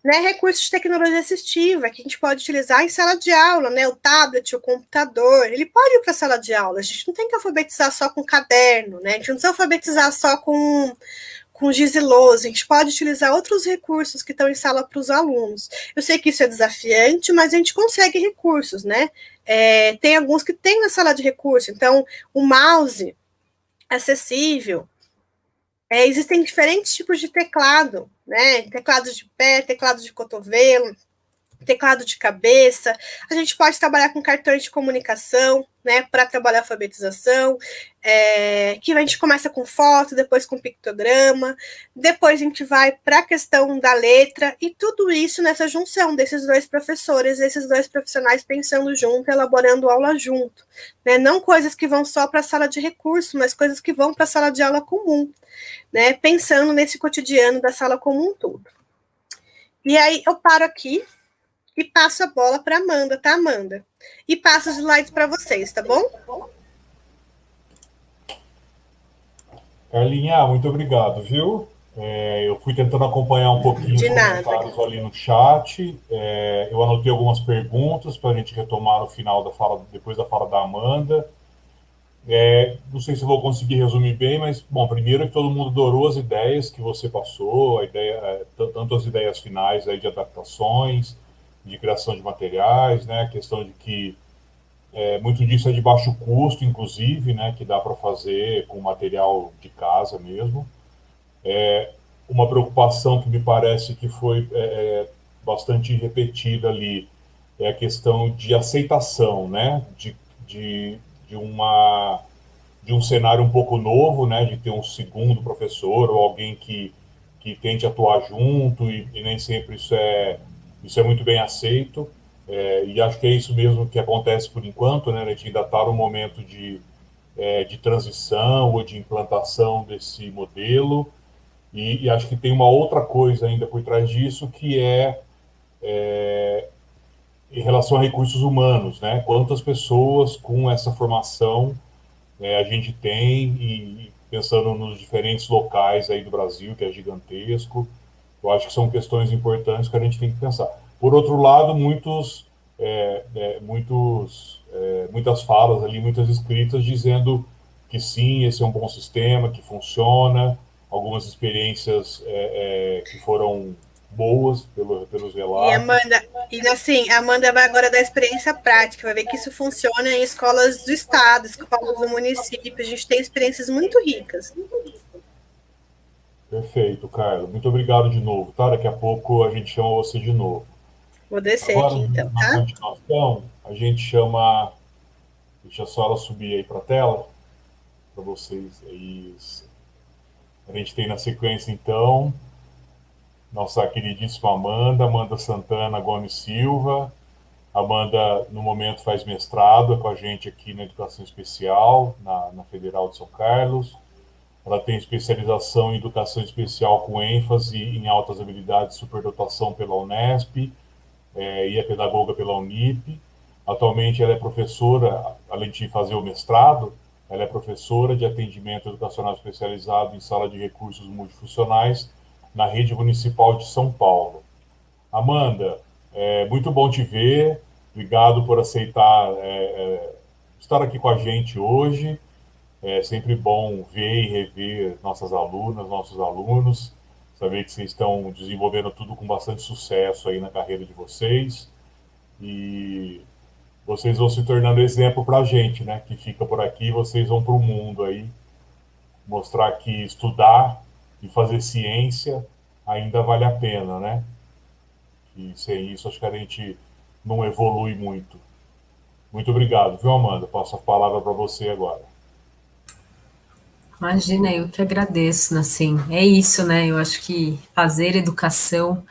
C: Né, recursos de tecnologia assistiva que a gente pode utilizar em sala de aula, né, o tablet, o computador, ele pode ir para a sala de aula, a gente não tem que alfabetizar só com caderno, né, a gente não precisa alfabetizar só com giz e lousa, a gente pode utilizar outros recursos que estão em sala para os alunos. Eu sei que isso é desafiante, mas a gente consegue recursos, né, tem alguns que tem na sala de recurso, então o mouse acessível, existem diferentes tipos de teclado, né? Teclado de pé, teclado de cotovelo, teclado de cabeça. A gente pode trabalhar com cartões de comunicação, né? Para trabalhar a alfabetização. Que a gente começa com foto, depois com pictograma, depois a gente vai para a questão da letra, e tudo isso nessa junção desses dois professores, esses dois profissionais pensando junto, elaborando aula junto. Né? Não coisas que vão só para a sala de recurso, mas coisas que vão para a sala de aula comum. Né, pensando nesse cotidiano da sala como um todo. E aí eu paro aqui e passo a bola para Amanda, tá, Amanda? E passo os slides para vocês, tá bom?
A: Carlinha, muito obrigado, viu? Eu fui tentando acompanhar um pouquinho os comentários ali no chat. Eu anotei algumas perguntas para a gente retomar no final da fala, depois da fala da Amanda. Não sei se vou conseguir resumir bem, mas, bom, primeiro que todo mundo adorou as ideias que você passou, tanto as ideias finais aí de adaptações, de criação de materiais, né, a questão de que muito disso é de baixo custo, inclusive, né, que dá para fazer com material de casa mesmo. Uma preocupação que me parece que foi bastante repetida ali é a questão de aceitação, né, de um cenário um pouco novo, né, de ter um segundo professor ou alguém que tente atuar junto, e nem sempre isso é muito bem aceito. E acho que é isso mesmo que acontece por enquanto, né, a gente ainda está no momento de transição ou de implantação desse modelo, e acho que tem uma outra coisa ainda por trás disso, que em relação a recursos humanos, né, quantas pessoas com essa formação a gente tem, e pensando nos diferentes locais aí do Brasil, que é gigantesco, eu acho que são questões importantes que a gente tem que pensar. Por outro lado, muitas falas ali, muitas escritas dizendo que sim, esse é um bom sistema, que funciona, algumas experiências que foram boas pelos relatos.
C: E assim, a Amanda vai agora dar experiência prática, vai ver que isso funciona em escolas do estado, escolas do município, a gente tem experiências muito ricas.
A: Perfeito, Carlos. Muito obrigado de novo, tá? Daqui a pouco a gente chama você de novo.
C: Vou descer
A: Agora,
C: aqui então,
A: na
C: tá?
A: continuação, a gente chama. Deixa só ela subir aí para a tela, para vocês. É isso. A gente tem na sequência, então, nossa queridíssima Amanda Santana Gomes Silva. Amanda, no momento, faz mestrado com a gente aqui na Educação Especial, na Federal de São Carlos. Ela tem especialização em Educação Especial com ênfase em altas habilidades e superdotação pela Unesp, e é pedagoga pela Unip. Atualmente ela é professora, além de fazer o mestrado, ela é professora de atendimento educacional especializado em sala de recursos multifuncionais na rede municipal de São Paulo. Amanda, muito bom te ver, obrigado por aceitar estar aqui com a gente hoje. É sempre bom ver e rever nossas alunas, nossos alunos, saber que vocês estão desenvolvendo tudo com bastante sucesso aí na carreira de vocês. e vocês vão se tornando exemplo para a gente, né, que fica por aqui, vocês vão para o mundo aí, mostrar que estudar e fazer ciência ainda vale a pena, né? E sem isso, acho que a gente não evolui muito. Muito obrigado, viu, Amanda? Passo a palavra para você agora.
D: Imagina, eu que agradeço, assim, é isso, né? Eu acho que fazer educação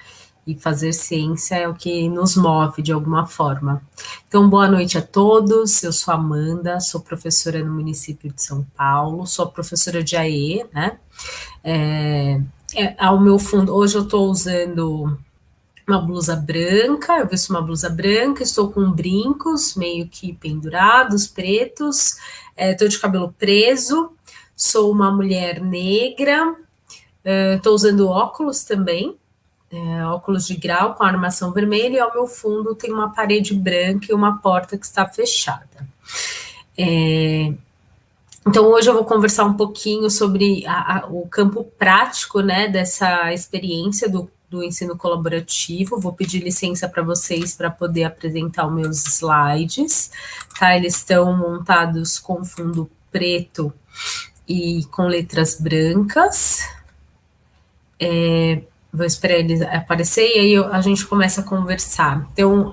D: e fazer ciência é o que nos move de alguma forma. Então, boa noite a todos. Eu sou Amanda, sou professora no município de São Paulo, sou professora de AE, né? Ao meu fundo, hoje eu estou usando uma blusa branca, eu visto uma blusa branca, estou com brincos meio que pendurados, pretos, estou de cabelo preso, sou uma mulher negra, estou usando óculos também, óculos de grau com armação vermelha, e ao meu fundo tem uma parede branca e uma porta que está fechada. Então, hoje eu vou conversar um pouquinho sobre o campo prático, né, dessa experiência do ensino colaborativo. Vou pedir licença para vocês para poder apresentar os meus slides, tá? Eles estão montados com fundo preto e com letras brancas. Vou esperar eles aparecer e aí a gente começa a conversar. Então,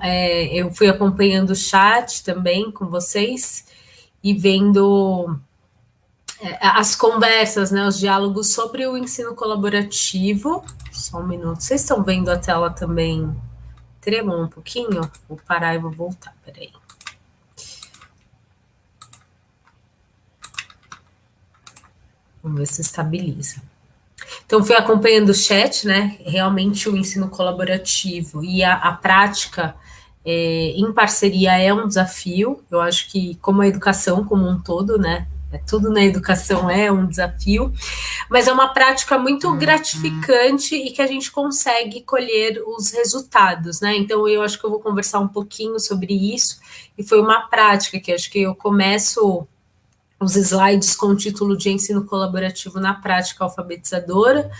D: eu fui acompanhando o chat também com vocês e vendo as conversas, né, os diálogos sobre o ensino colaborativo. Só um minuto. Vocês estão vendo a tela também? Tremam um pouquinho? Vou parar e vou voltar, peraí. Vamos ver se estabiliza. Então, fui acompanhando o chat, né? Realmente o ensino colaborativo e a prática em parceria é um desafio. Eu acho que, como a educação como um todo, né? Tudo na educação é um desafio, mas é uma prática muito gratificante e que a gente consegue colher os resultados, né? Então, eu acho que eu vou conversar um pouquinho sobre isso, e foi uma prática que acho que eu começo os slides com o título de ensino colaborativo na prática alfabetizadora.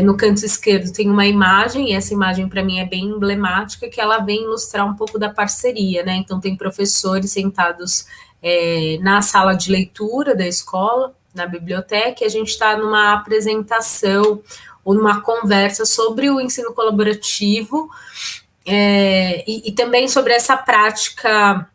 D: No canto esquerdo tem uma imagem, e essa imagem para mim é bem emblemática, que ela vem ilustrar um pouco da parceria, né? Então, tem professores sentados na sala de leitura da escola, na biblioteca, e a gente está numa apresentação ou numa conversa sobre o ensino colaborativo e também sobre essa prática.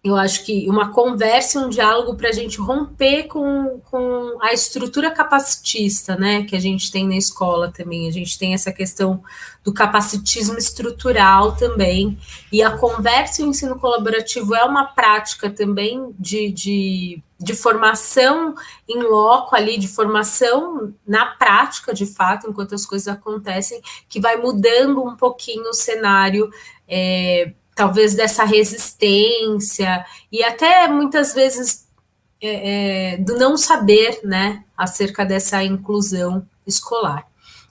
D: Eu acho que uma conversa e um diálogo para a gente romper com a estrutura capacitista, né, que a gente tem na escola também. A gente tem essa questão do capacitismo estrutural também, e a conversa e o ensino colaborativo é uma prática também de formação em loco ali, de formação na prática, de fato, enquanto as coisas acontecem, que vai mudando um pouquinho o cenário, talvez dessa resistência, e até muitas vezes do não saber, né, acerca dessa inclusão escolar.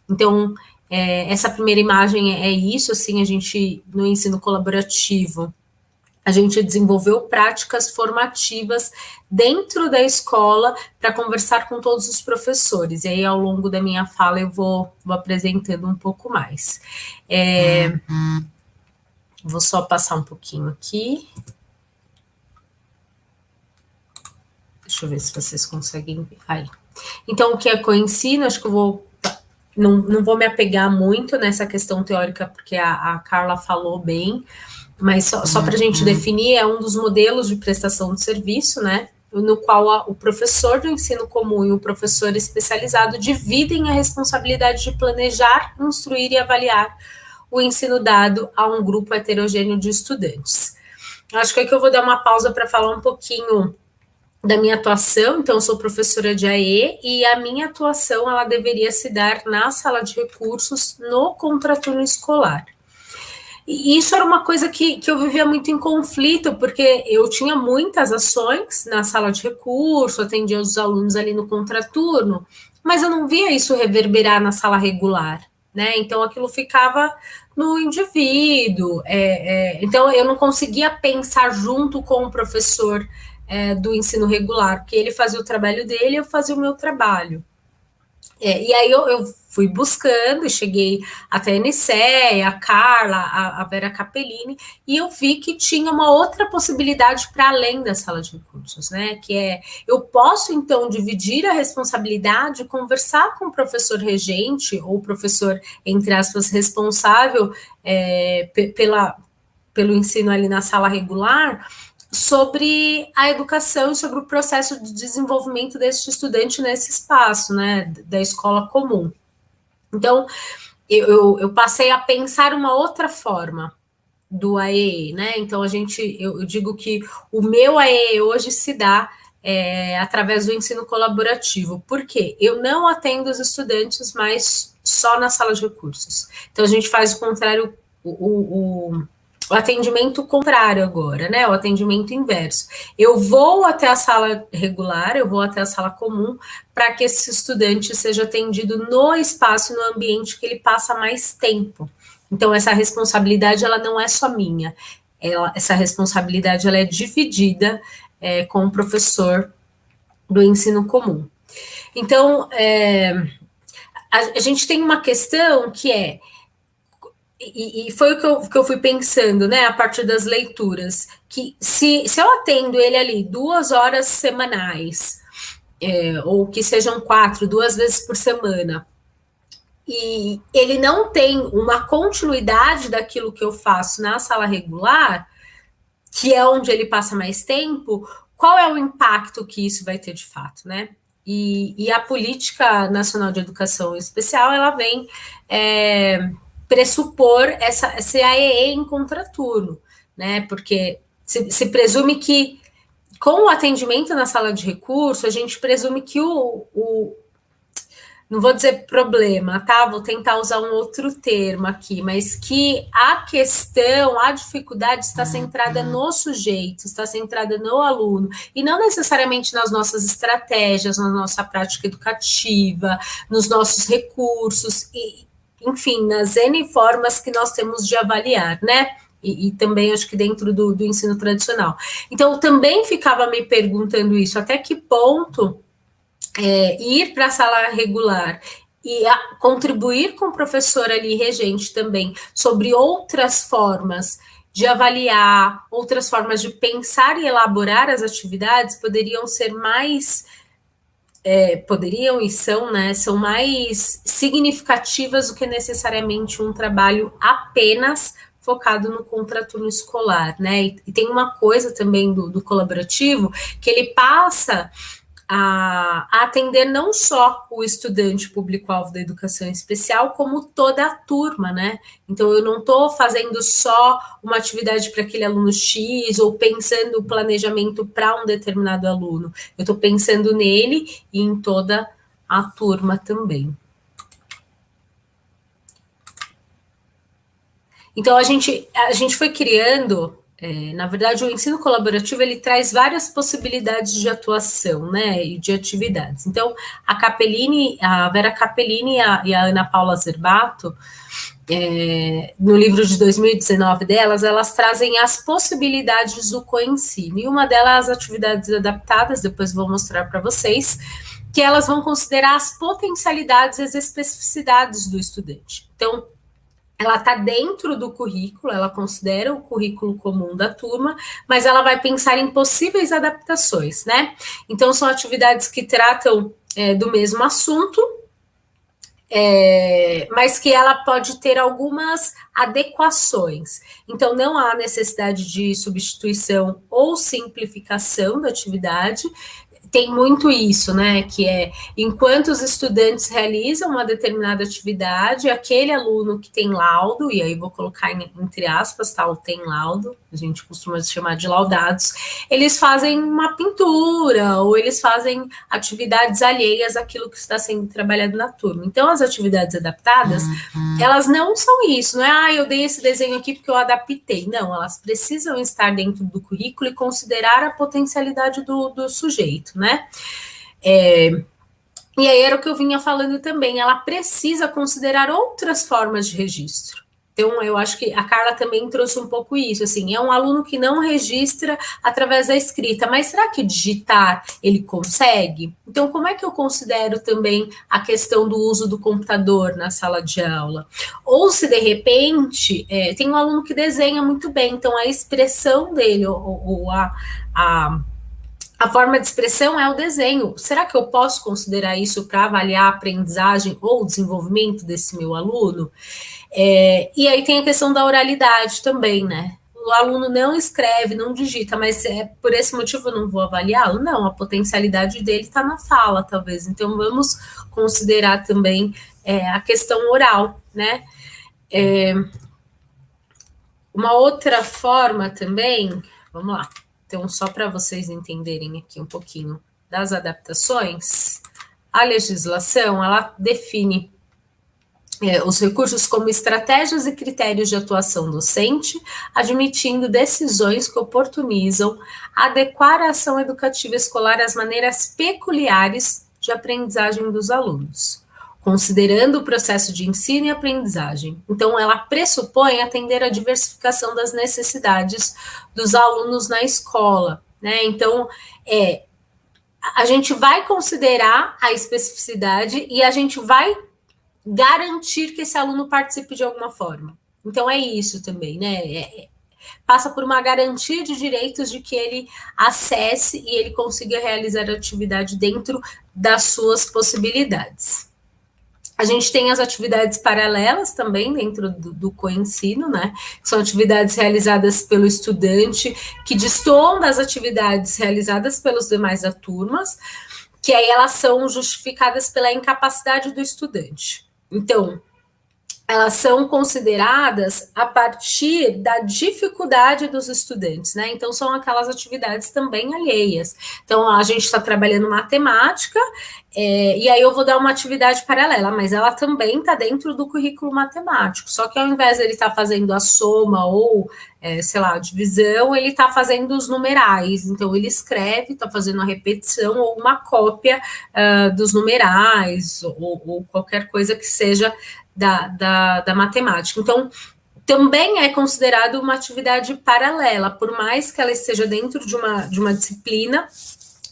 D: Então, essa primeira imagem é isso, assim, a gente, no ensino colaborativo, a gente desenvolveu práticas formativas dentro da escola para conversar com todos os professores, e aí ao longo da minha fala eu vou apresentando um pouco mais. Vou só passar um pouquinho aqui. Deixa eu ver se vocês conseguem ver. Aí. Então, o que é que eu ensino? Acho que eu vou... Não vou me apegar muito nessa questão teórica, porque a Carla falou bem, mas só para a gente definir, é um dos modelos de prestação de serviço, né? No qual o professor do ensino comum e o professor especializado dividem a responsabilidade de planejar, instruir e avaliar o ensino dado a um grupo heterogêneo de estudantes. Acho que aqui eu vou dar uma pausa para falar um pouquinho da minha atuação. Então, eu sou professora de AE, e a minha atuação, ela deveria se dar na sala de recursos, no contraturno escolar. E isso era uma coisa que eu vivia muito em conflito, porque eu tinha muitas ações na sala de recurso, atendia os alunos ali no contraturno, mas eu não via isso reverberar na sala regular, né? Então, aquilo ficava no indivíduo. Então, eu não conseguia pensar junto com o professor do ensino regular, porque ele fazia o trabalho dele e eu fazia o meu trabalho. E aí eu fui buscando e cheguei até a Nicéia, a Carla, a Vera Capellini, e eu vi que tinha uma outra possibilidade para além da sala de recursos, né? Que é, eu posso, então, dividir a responsabilidade, conversar com o professor regente, ou professor, entre aspas, responsável pelo ensino ali na sala regular, sobre a educação e sobre o processo de desenvolvimento deste estudante nesse espaço, né, da escola comum. Então, eu passei a pensar uma outra forma do AEE, né? Então, eu digo que o meu AEE hoje se dá através do ensino colaborativo. Por quê? Eu não atendo os estudantes mais só na sala de recursos. Então, a gente faz o contrário, o atendimento contrário agora, né? O atendimento inverso. Eu vou até a sala regular, eu vou até a sala comum, para que esse estudante seja atendido no espaço, no ambiente que ele passa mais tempo. Então, essa responsabilidade, ela não é só minha. Essa responsabilidade, ela é dividida com o professor do ensino comum. Então, a gente tem uma questão que é, e foi o que eu fui pensando, né, a partir das leituras, que se eu atendo ele ali 2 horas semanais, ou que sejam 4, 2 vezes por semana, e ele não tem uma continuidade daquilo que eu faço na sala regular, que é onde ele passa mais tempo, qual é o impacto que isso vai ter de fato, né? E a Política Nacional de Educação Especial, ela vem pressupor esse AEE em contraturno, né? Porque se presume que, com o atendimento na sala de recurso, a gente presume que não vou dizer problema, tá? Vou tentar usar um outro termo aqui, mas que a questão, a dificuldade está centrada no sujeito, está centrada no aluno, e não necessariamente nas nossas estratégias, na nossa prática educativa, nos nossos recursos, e, enfim, nas N formas que nós temos de avaliar, né? E também acho que dentro do ensino tradicional. Então, eu também ficava me perguntando isso, até que ponto ir para a sala regular e contribuir com o professor ali regente também sobre outras formas de avaliar, outras formas de pensar e elaborar as atividades poderiam ser mais, poderiam e são, né, são mais significativas do que necessariamente um trabalho apenas focado no contraturno escolar, né, e tem uma coisa também do colaborativo, que ele passa a atender não só o estudante público-alvo da educação especial, como toda a turma, né? Então, eu não estou fazendo só uma atividade para aquele aluno X, ou pensando o planejamento para um determinado aluno. Eu estou pensando nele e em toda a turma também. Então, a gente foi criando... na verdade, o ensino colaborativo, ele traz várias possibilidades de atuação, né, e de atividades. Então, a Vera Capellini e a Ana Paula Zerbato, no livro de 2019 delas, elas trazem as possibilidades do coensino, e uma delas, as atividades adaptadas, depois vou mostrar para vocês, que elas vão considerar as potencialidades e as especificidades do estudante. Então, ela está dentro do currículo, ela considera o currículo comum da turma, mas ela vai pensar em possíveis adaptações, né? Então, são atividades que tratam do mesmo assunto, mas que ela pode ter algumas adequações. Então, não há necessidade de substituição ou simplificação da atividade. Tem muito isso, né, que enquanto os estudantes realizam uma determinada atividade, aquele aluno que tem laudo, e aí vou colocar entre aspas, tá, o tem laudo, a gente costuma chamar de laudados, eles fazem uma pintura, ou eles fazem atividades alheias àquilo que está sendo trabalhado na turma. Então, as atividades adaptadas, elas não são isso, não é, eu dei esse desenho aqui porque eu adaptei. Não, elas precisam estar dentro do currículo e considerar a potencialidade do sujeito, né? E aí era o que eu vinha falando também, ela precisa considerar outras formas de registro, Então, eu acho que a Carla também trouxe um pouco isso, assim, é um aluno que não registra através da escrita, mas será que digitar ele consegue? Então, como é que eu considero também a questão do uso do computador na sala de aula? Ou se, de repente, tem um aluno que desenha muito bem, então a expressão dele, ou a forma de expressão é o desenho. Será que eu posso considerar isso para avaliar a aprendizagem ou o desenvolvimento desse meu aluno? E aí tem a questão da oralidade também, né? O aluno não escreve, não digita, mas por esse motivo eu não vou avaliá-lo? Não, a potencialidade dele está na fala, talvez. Então vamos considerar também a questão oral, né? Uma outra forma também, vamos lá. Então, só para vocês entenderem aqui um pouquinho das adaptações, a legislação, ela define os recursos como estratégias e critérios de atuação docente, admitindo decisões que oportunizam adequar a ação educativa escolar às maneiras peculiares de aprendizagem dos alunos, considerando o processo de ensino e aprendizagem. Então, ela pressupõe atender à diversificação das necessidades dos alunos na escola, né? Então, a gente vai considerar a especificidade e a gente vai garantir que esse aluno participe de alguma forma. Então, é isso também, né? Passa por uma garantia de direitos de que ele acesse e ele consiga realizar a atividade dentro das suas possibilidades. A gente tem as atividades paralelas também dentro do coensino, né? São atividades realizadas pelo estudante que destoam das atividades realizadas pelos demais da turma, que aí elas são justificadas pela incapacidade do estudante. Então, elas são consideradas a partir da dificuldade dos estudantes, né? Então, são aquelas atividades também alheias. Então, a gente está trabalhando matemática, e aí eu vou dar uma atividade paralela, mas ela também está dentro do currículo matemático. Só que ao invés de ele estar fazendo a soma ou, sei lá, a divisão, ele está fazendo os numerais. Então, ele escreve, está fazendo a repetição ou uma cópia dos numerais ou qualquer coisa que seja da matemática. Então, também é considerado uma atividade paralela, por mais que ela esteja dentro de uma disciplina,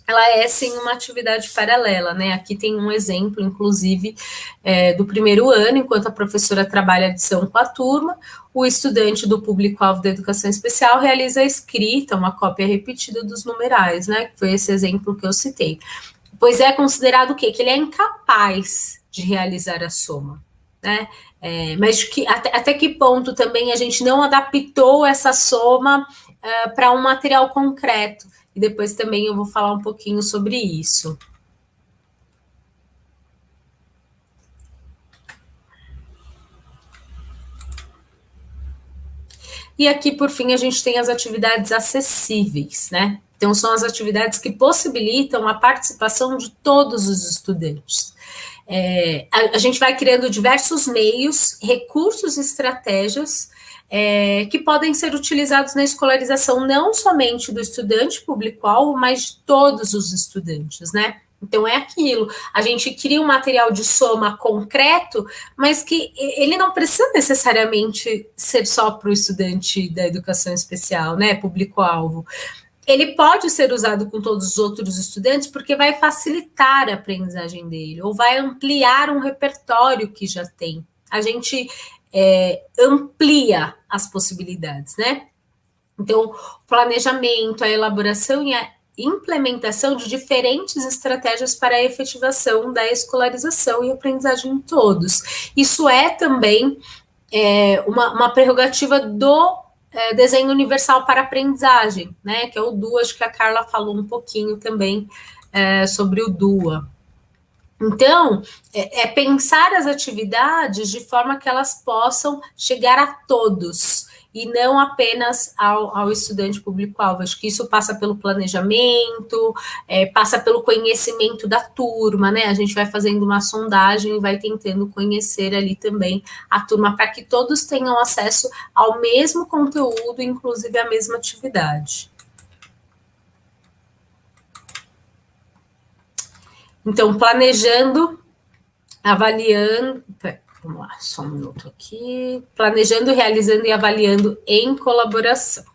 D: ela é sim uma atividade paralela, né? Aqui tem um exemplo, inclusive, do primeiro ano, enquanto a professora trabalha a adição com a turma, o estudante do público-alvo da educação especial realiza a escrita, uma cópia repetida dos numerais, né? Que foi esse exemplo que eu citei. Pois é considerado o quê? Que ele é incapaz de realizar a soma, né? Mas até que ponto também a gente não adaptou essa soma para um material concreto? E depois também eu vou falar um pouquinho sobre isso. E aqui, por fim, a gente tem as atividades acessíveis, né? Então, são as atividades que possibilitam a participação de todos os estudantes. A gente vai criando diversos meios, recursos e estratégias que podem ser utilizados na escolarização não somente do estudante público-alvo, mas de todos os estudantes, né? Então, é aquilo, a gente cria um material de soma concreto, mas que ele não precisa necessariamente ser só para o estudante da educação especial, né, público-alvo. Ele pode ser usado com todos os outros estudantes porque vai facilitar a aprendizagem dele, ou vai ampliar um repertório que já tem. A gente amplia as possibilidades, né? Então, o planejamento, a elaboração e a implementação de diferentes estratégias para a efetivação da escolarização e aprendizagem de todos. Isso é também uma prerrogativa do desenho universal para aprendizagem, né? Que é o DUA, acho que a Carla falou um pouquinho também sobre o DUA. Então, pensar as atividades de forma que elas possam chegar a todos, e não apenas ao estudante público-alvo. Acho que isso passa pelo planejamento, passa pelo conhecimento da turma, né? A gente vai fazendo uma sondagem e vai tentando conhecer ali também a turma, para que todos tenham acesso ao mesmo conteúdo, inclusive à mesma atividade. Então, planejando, avaliando, Vamos lá, só um minuto aqui. Planejando, realizando e avaliando em colaboração.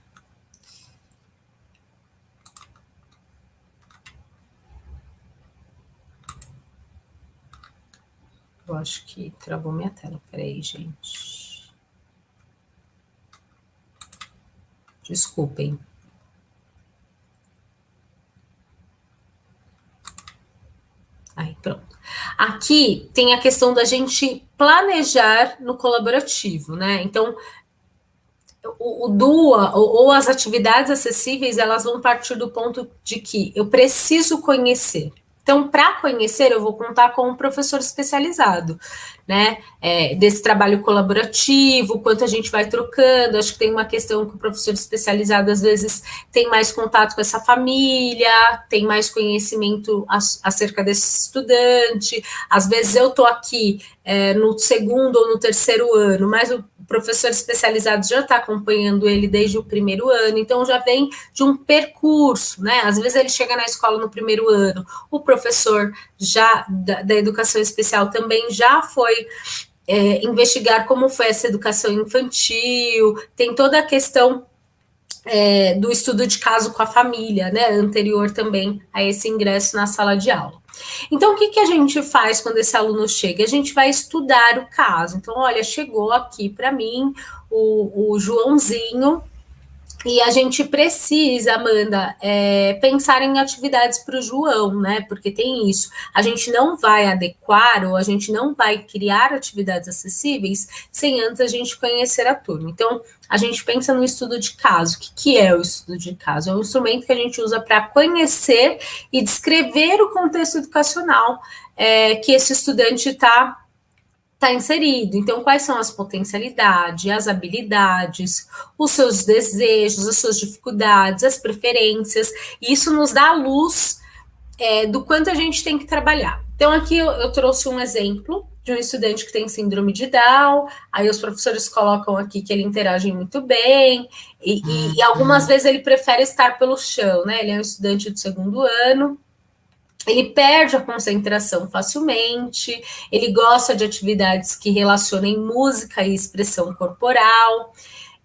D: Eu acho que travou minha tela. Peraí, gente. Desculpem. Aí, pronto. Aqui tem a questão da gente planejar no colaborativo, né? Então, o DUA ou as atividades acessíveis, elas vão partir do ponto de que eu preciso conhecer. Então, para conhecer, eu vou contar com um professor especializado, né? Desse trabalho colaborativo, quanto a gente vai trocando. Acho que tem uma questão que o professor especializado, às vezes, tem mais contato com essa família, tem mais conhecimento acerca desse estudante. Às vezes, eu estou aqui no segundo ou no terceiro ano, mas o professor especializado já está acompanhando ele desde o primeiro ano, então já vem de um percurso, né? Às vezes ele chega na escola no primeiro ano, o professor já da educação especial também já foi investigar como foi essa educação infantil, tem toda a questão do estudo de caso com a família, né? Anterior também a esse ingresso na sala de aula. Então, o que a gente faz quando esse aluno chega? A gente vai estudar o caso. Então, olha, chegou aqui para mim o Joãozinho, e a gente precisa, Amanda, pensar em atividades para o João, né? Porque tem isso. A gente não vai adequar ou a gente não vai criar atividades acessíveis sem antes a gente conhecer a turma. Então, a gente pensa no estudo de caso. O que é o estudo de caso? É um instrumento que a gente usa para conhecer e descrever o contexto educacional que esse estudante está inserido. Então, quais são as potencialidades, as habilidades, os seus desejos, as suas dificuldades, as preferências, e isso nos dá a luz do quanto a gente tem que trabalhar. Então, aqui eu trouxe um exemplo de um estudante que tem síndrome de Down, aí os professores colocam aqui que ele interage muito bem, e algumas vezes ele prefere estar pelo chão, né? Ele é um estudante do segundo ano, ele perde a concentração facilmente, ele gosta de atividades que relacionem música e expressão corporal,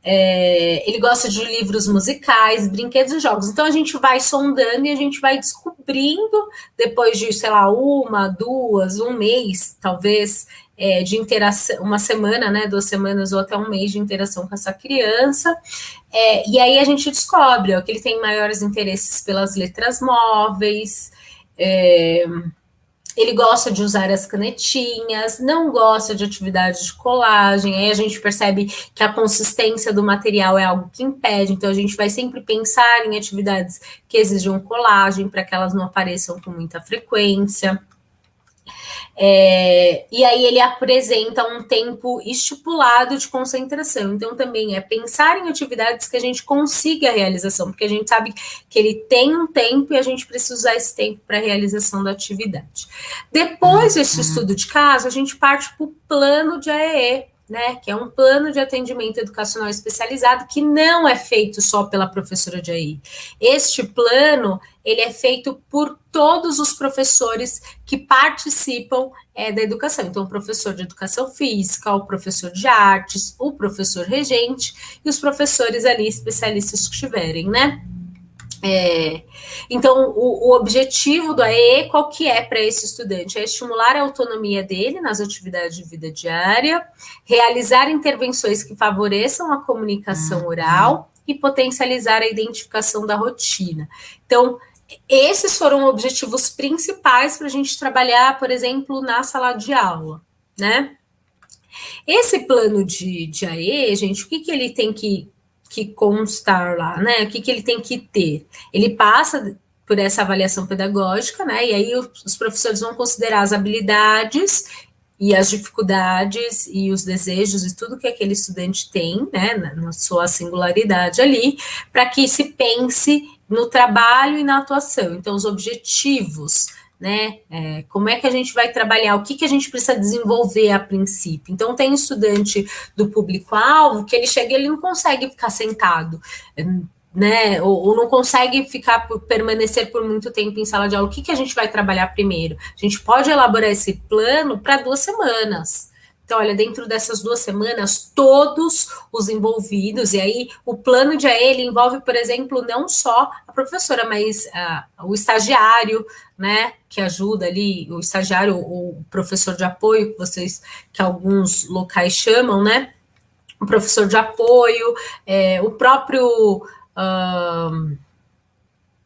D: ele gosta de livros musicais, brinquedos e jogos. Então, a gente vai sondando e a gente vai descobrindo, depois de, sei lá, 1, 2, um mês, talvez, de interação, uma semana, né, 2 semanas ou até um mês de interação com essa criança, e aí a gente descobre que ele tem maiores interesses pelas letras móveis, ele gosta de usar as canetinhas, não gosta de atividades de colagem, aí a gente percebe que a consistência do material é algo que impede, então a gente vai sempre pensar em atividades que exijam colagem para que elas não apareçam com muita frequência. E aí ele apresenta um tempo estipulado de concentração, então também pensar em atividades que a gente consiga a realização, porque a gente sabe que ele tem um tempo e a gente precisa usar esse tempo para a realização da atividade. Depois desse estudo de caso, a gente parte para o plano de AEE, né, que é um plano de atendimento educacional especializado que não é feito só pela professora de AEI. Este plano, ele é feito por todos os professores que participam da educação. Então, o professor de educação física, o professor de artes, o professor regente e os professores ali especialistas que tiverem, né? Então, o objetivo do AEE, qual que é para esse estudante? É estimular a autonomia dele nas atividades de vida diária, realizar intervenções que favoreçam a comunicação oral e potencializar a identificação da rotina. Então, esses foram objetivos principais para a gente trabalhar, por exemplo, na sala de aula, né? Esse plano de AE, gente, o que ele tem que constar lá, né? O que ele tem que ter? Ele passa por essa avaliação pedagógica, né? E aí os professores vão considerar as habilidades e as dificuldades e os desejos e tudo que aquele estudante tem, né? Na sua singularidade ali, para que se pense no trabalho e na atuação. Então, os objetivos, né? Como é que a gente vai trabalhar? O que a gente precisa desenvolver a princípio? Então, tem estudante do público-alvo que ele chega e ele não consegue ficar sentado, né? Ou não consegue permanecer por muito tempo em sala de aula. O que a gente vai trabalhar primeiro? A gente pode elaborar esse plano para 2 semanas, Então, olha, dentro dessas 2 semanas, todos os envolvidos, e aí o plano de AE, ele envolve, por exemplo, não só a professora, mas o estagiário, né, que ajuda ali, o estagiário, o professor de apoio, que alguns locais chamam, né, o professor de apoio, o próprio...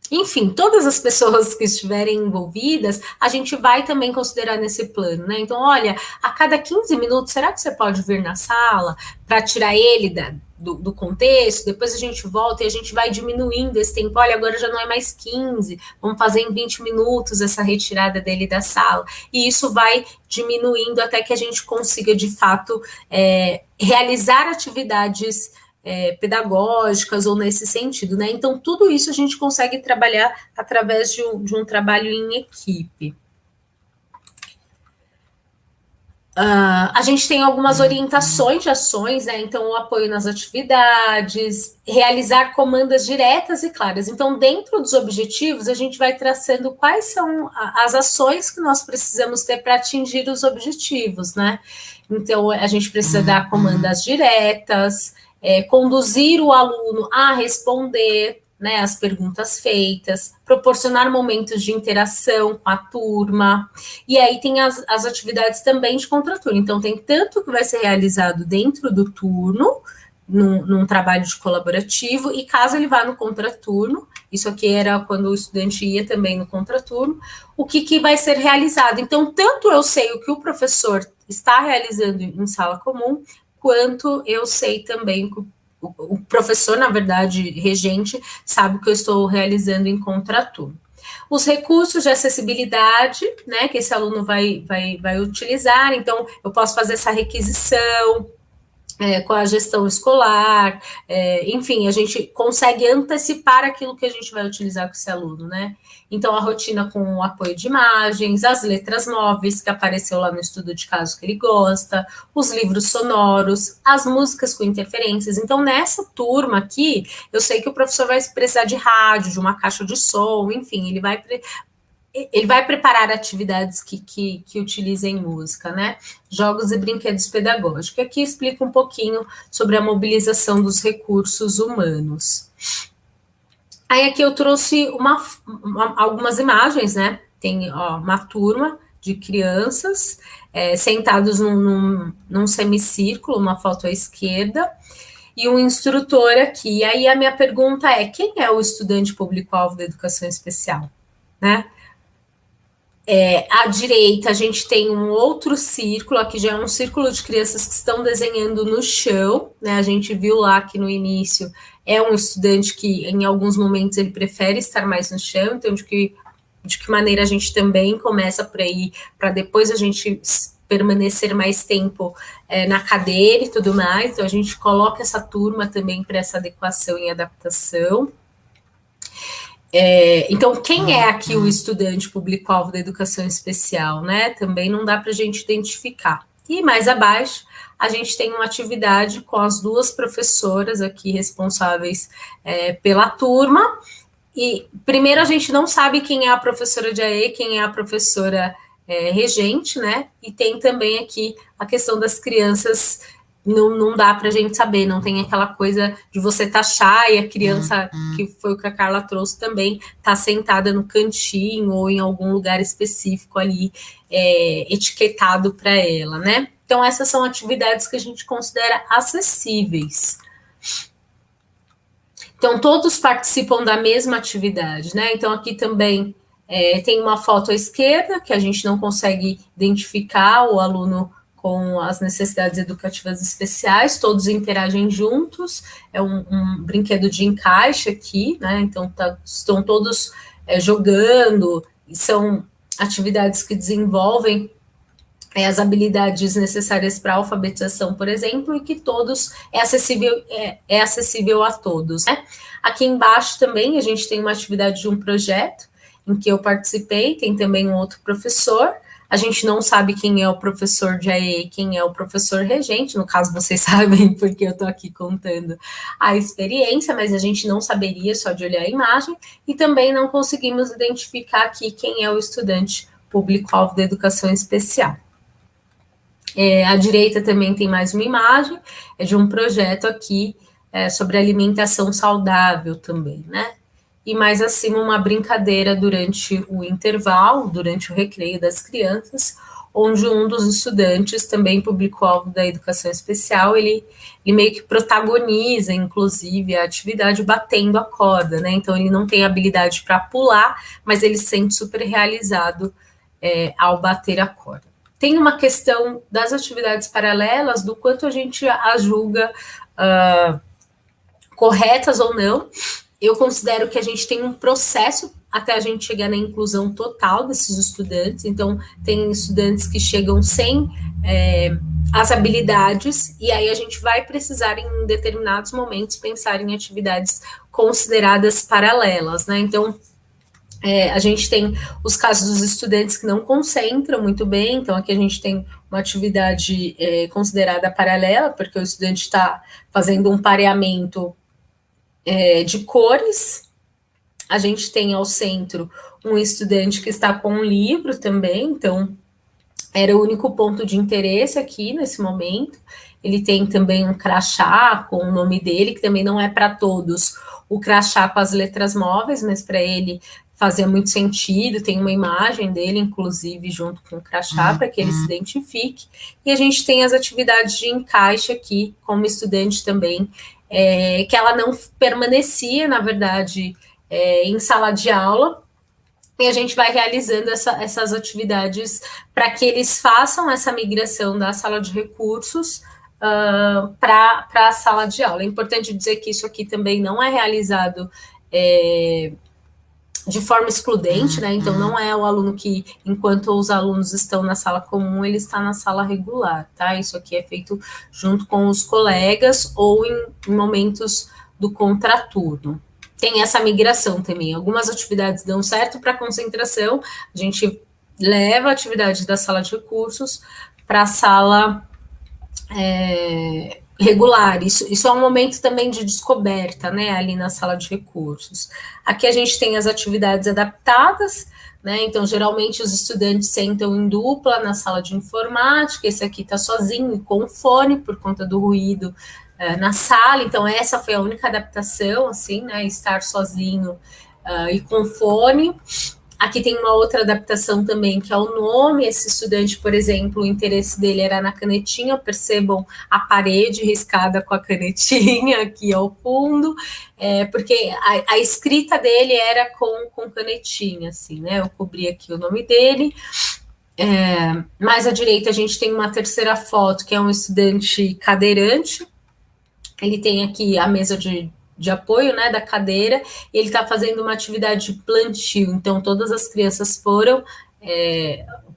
D: enfim, todas as pessoas que estiverem envolvidas, a gente vai também considerar nesse plano, né? Então, olha, a cada 15 minutos, será que você pode vir na sala para tirar ele do contexto? Depois a gente volta e a gente vai diminuindo esse tempo. Olha, agora já não é mais 15, vamos fazer em 20 minutos essa retirada dele da sala. E isso vai diminuindo até que a gente consiga, de fato, realizar atividades pedagógicas ou nesse sentido, né? Então, tudo isso a gente consegue trabalhar através de um trabalho em equipe. A gente tem algumas orientações de ações, né? Então, o apoio nas atividades, realizar comandas diretas e claras. Então, dentro dos objetivos, a gente vai traçando quais são as ações que nós precisamos ter para atingir os objetivos, né? Então, a gente precisa dar comandas diretas, conduzir o aluno a responder, né, as perguntas feitas, proporcionar momentos de interação com a turma, e aí tem as atividades também de contraturno. Então, tem tanto que vai ser realizado dentro do turno, num trabalho de colaborativo, e caso ele vá no contraturno, isso aqui era quando o estudante ia também no contraturno, o que vai ser realizado. Então, tanto eu sei o que o professor está realizando em sala comum, quanto eu sei também que o professor, na verdade, regente, sabe o que eu estou realizando em contraturno. Os recursos de acessibilidade, né, que esse aluno vai utilizar, então, eu posso fazer essa requisição, com a gestão escolar, enfim, a gente consegue antecipar aquilo que a gente vai utilizar com esse aluno, né? Então, a rotina com o apoio de imagens, as letras móveis, que apareceu lá no estudo de caso que ele gosta, os livros sonoros, as músicas com interferências. Então, nessa turma aqui, eu sei que o professor vai precisar de rádio, de uma caixa de som, enfim, ele vai preparar atividades que utilizem música, né? Jogos e brinquedos pedagógicos. Aqui explica um pouquinho sobre a mobilização dos recursos humanos. Aí aqui eu trouxe algumas imagens, né? Tem uma turma de crianças sentados num semicírculo, uma foto à esquerda, e um instrutor aqui. E aí a minha pergunta é, quem é o estudante público-alvo da educação especial, né? À direita, a gente tem um outro círculo, aqui já é um círculo de crianças que estão desenhando no chão, né? A gente viu lá que no início é um estudante que, em alguns momentos, ele prefere estar mais no chão, então de que maneira a gente também começa por aí, para depois a gente permanecer mais tempo na cadeira e tudo mais, então a gente coloca essa turma também para essa adequação e adaptação. Então, quem é aqui o estudante público-alvo da educação especial, né? Também não dá para a gente identificar. E mais abaixo, a gente tem uma atividade com as 2 professoras aqui responsáveis pela turma. E primeiro a gente não sabe quem é a professora de AE, quem é a professora regente, né? E tem também aqui a questão das crianças. Não dá para a gente saber, não tem aquela coisa de você taxar e a criança, que foi o que a Carla trouxe também, tá sentada no cantinho ou em algum lugar específico ali, etiquetado para ela, né? Então, essas são atividades que a gente considera acessíveis. Então, todos participam da mesma atividade, né? Então, aqui também tem uma foto à esquerda, que a gente não consegue identificar o aluno com as necessidades educativas especiais, todos interagem juntos, é um brinquedo de encaixe aqui, né? Então estão todos jogando, e são atividades que desenvolvem as habilidades necessárias para a alfabetização, por exemplo, e que todos é acessível a todos, né? Aqui embaixo também a gente tem uma atividade de um projeto em que eu participei, tem também um outro professor. A gente não sabe quem é o professor de AE, quem é o professor regente, no caso vocês sabem, porque eu estou aqui contando a experiência, mas a gente não saberia só de olhar a imagem, e também não conseguimos identificar aqui quem é o estudante público-alvo da educação especial. À direita também tem mais uma imagem, é de um projeto aqui sobre alimentação saudável também, né? E mais acima uma brincadeira durante o intervalo, durante o recreio das crianças, onde um dos estudantes, também público-alvo da educação especial, ele meio que protagoniza, inclusive, a atividade batendo a corda, né? Então, ele não tem habilidade para pular, mas ele se sente super realizado ao bater a corda. Tem uma questão das atividades paralelas, do quanto a gente as julga corretas ou não. Eu considero que a gente tem um processo até a gente chegar na inclusão total desses estudantes. Então, tem estudantes que chegam sem as habilidades, e aí a gente vai precisar, em determinados momentos, pensar em atividades consideradas paralelas, né? Então, a gente tem os casos dos estudantes que não concentram muito bem, então aqui a gente tem uma atividade considerada paralela, porque o estudante está fazendo um pareamento de cores. A gente tem ao centro um estudante que está com um livro também, então era o único ponto de interesse aqui nesse momento. Ele tem também um crachá com o nome dele, que também não é para todos o crachá com as letras móveis, mas para ele fazia muito sentido, tem uma imagem dele, inclusive, junto com o crachá, para que ele se identifique. E a gente tem as atividades de encaixe aqui, como estudante também, que ela não permanecia, na verdade, em sala de aula, e a gente vai realizando essas atividades para que eles façam essa migração da sala de recursos para a sala de aula. É importante dizer que isso aqui também não é realizado de forma excludente, né? Então, não é o aluno que, enquanto os alunos estão na sala comum, ele está na sala regular, tá? Isso aqui é feito junto com os colegas ou em momentos do contraturno. Tem essa migração também. Algumas atividades dão certo para concentração, a gente leva a atividade da sala de recursos para a sala regular. Isso é um momento também de descoberta, né, ali na sala de recursos. Aqui a gente tem as atividades adaptadas, né, então geralmente os estudantes sentam em dupla na sala de informática, esse aqui está sozinho e com fone por conta do ruído na sala, então essa foi a única adaptação, assim, né, estar sozinho e com fone. Aqui tem uma outra adaptação também, que é o nome. Esse estudante, por exemplo, o interesse dele era na canetinha, percebam a parede riscada com a canetinha aqui ao fundo, porque a escrita dele era com canetinha, assim, né, eu cobri aqui o nome dele. Mais à direita a gente tem uma terceira foto, que é um estudante cadeirante. Ele tem aqui a mesa de apoio, né, da cadeira, e ele está fazendo uma atividade de plantio. Então, todas as crianças foram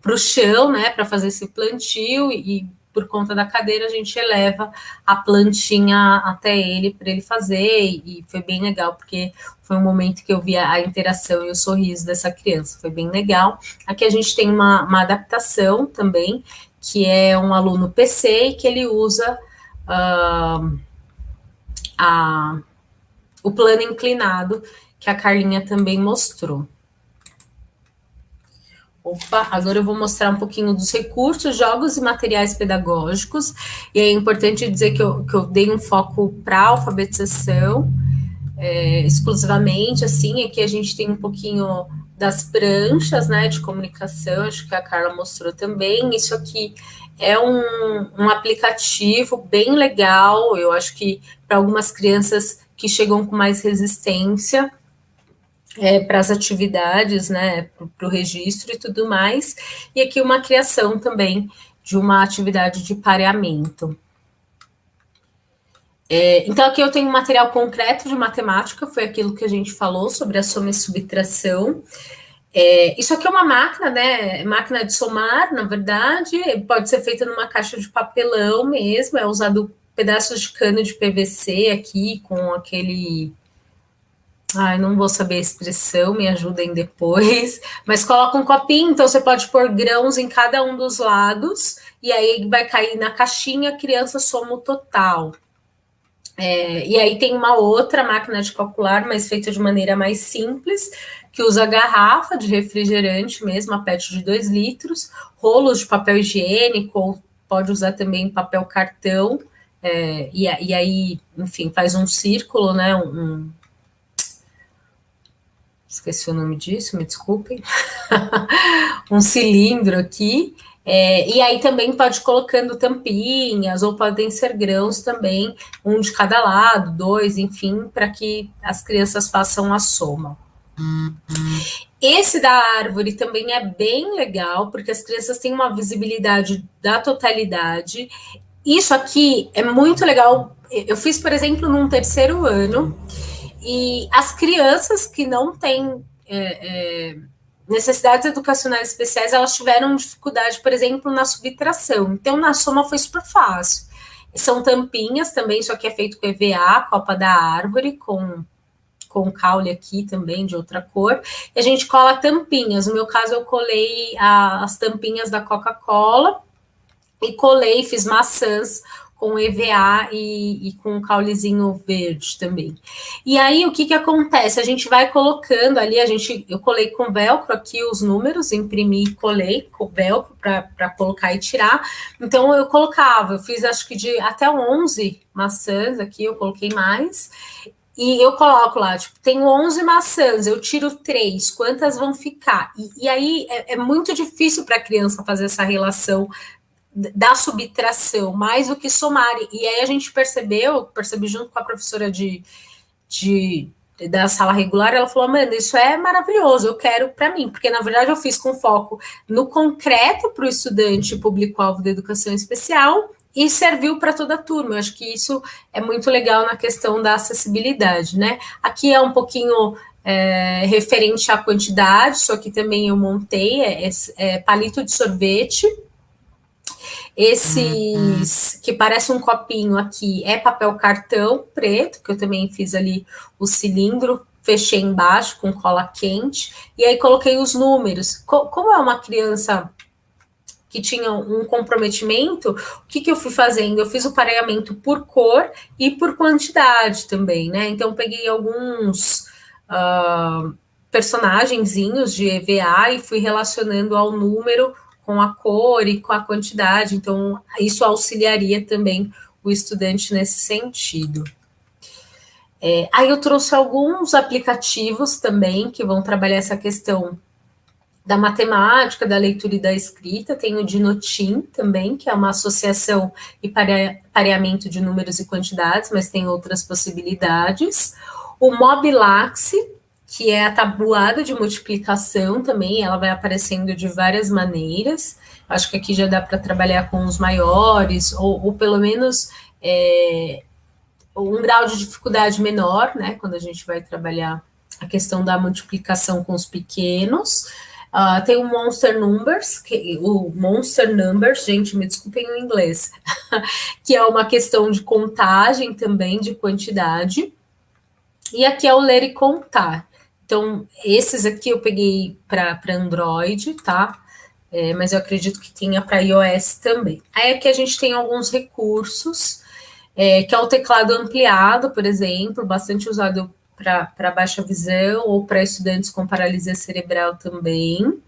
D: para o chão, né, para fazer esse plantio, e por conta da cadeira a gente eleva a plantinha até ele, para ele fazer, e foi bem legal, porque foi um momento que eu vi a interação e o sorriso dessa criança, foi bem legal. Aqui a gente tem uma adaptação também, que é um aluno PC, e que ele usa o plano inclinado, que a Carlinha também mostrou. Opa, agora eu vou mostrar um pouquinho dos recursos, jogos e materiais pedagógicos, e é importante dizer que eu dei um foco para a alfabetização, exclusivamente, assim. Aqui a gente tem um pouquinho das pranchas, né, de comunicação, acho que a Carla mostrou também. Isso aqui é um aplicativo bem legal, eu acho que para algumas crianças que chegam com mais resistência para as atividades, né, para o registro e tudo mais. E aqui uma criação também de uma atividade de pareamento. Então, aqui eu tenho um material concreto de matemática, foi aquilo que a gente falou sobre a soma e subtração. Isso aqui é uma máquina, né? Máquina de somar, na verdade, pode ser feita numa caixa de papelão mesmo, é usado pedaços de cano de PVC aqui com aquele... Ai, não vou saber a expressão, me ajudem depois, mas coloca um copinho, então você pode pôr grãos em cada um dos lados, e aí vai cair na caixinha, a criança soma o total. E aí tem uma outra máquina de calcular, mas feita de maneira mais simples, que usa garrafa de refrigerante mesmo, a PET de 2 litros, rolos de papel higiênico ou pode usar também papel cartão, e aí, enfim, faz um círculo, né, esqueci o nome disso, me desculpem, um cilindro aqui, e aí também pode ir colocando tampinhas, ou podem ser grãos também, um de cada lado, 2, enfim, para que as crianças façam a soma. Esse da árvore também é bem legal, porque as crianças têm uma visibilidade da totalidade. Isso aqui é muito legal. Eu fiz, por exemplo, num terceiro ano, e as crianças que não têm necessidades educacionais especiais, elas tiveram dificuldade, por exemplo, na subtração. Então, na soma foi super fácil. São tampinhas também, só que é feito com EVA, copa da árvore, com caule aqui também, de outra cor, e a gente cola tampinhas. No meu caso, eu colei as tampinhas da Coca-Cola, e colei, fiz maçãs com EVA e com um caulezinho verde também. E aí, o que acontece? A gente vai colocando ali, eu colei com velcro aqui os números, imprimi e colei com velcro para colocar e tirar. Então, eu fiz acho que de até 11 maçãs aqui, eu coloquei mais, e eu coloco lá, tipo, tenho 11 maçãs, eu tiro 3, quantas vão ficar? E aí, é muito difícil para a criança fazer essa relação da subtração, mais do que somar. E aí a gente percebi junto com a professora da sala regular, ela falou, Amanda, isso é maravilhoso, eu quero para mim, porque na verdade eu fiz com foco no concreto para o estudante público-alvo da educação especial e serviu para toda a turma. Eu acho que isso é muito legal na questão da acessibilidade, né? Aqui é um pouquinho referente à quantidade, só que também eu montei, palito de sorvete. Esses que parece um copinho aqui é papel cartão preto, que eu também fiz ali o cilindro, fechei embaixo com cola quente, e aí coloquei os números. Como é uma criança que tinha um comprometimento, o que eu fui fazendo? Eu fiz o pareamento por cor e por quantidade também, né? Então, peguei alguns personagenzinhos de EVA e fui relacionando ao número com a cor e com a quantidade, então isso auxiliaria também o estudante nesse sentido. Aí eu trouxe alguns aplicativos também que vão trabalhar essa questão da matemática, da leitura e da escrita. Tem o Dinotim também, que é uma associação e pareamento de números e quantidades, mas tem outras possibilidades. O Mobilax, que é a tabuada de multiplicação também, ela vai aparecendo de várias maneiras. Acho que aqui já dá para trabalhar com os maiores, ou pelo menos um grau de dificuldade menor, né, quando a gente vai trabalhar a questão da multiplicação com os pequenos. Tem o Monster Numbers, gente, me desculpem o inglês, que é uma questão de contagem também, de quantidade. E aqui é o Ler e Contar. Então, esses aqui eu peguei para Android, tá? Mas eu acredito que tenha para iOS também. Aí aqui a gente tem alguns recursos, que é o teclado ampliado, por exemplo, bastante usado para baixa visão ou para estudantes com paralisia cerebral também.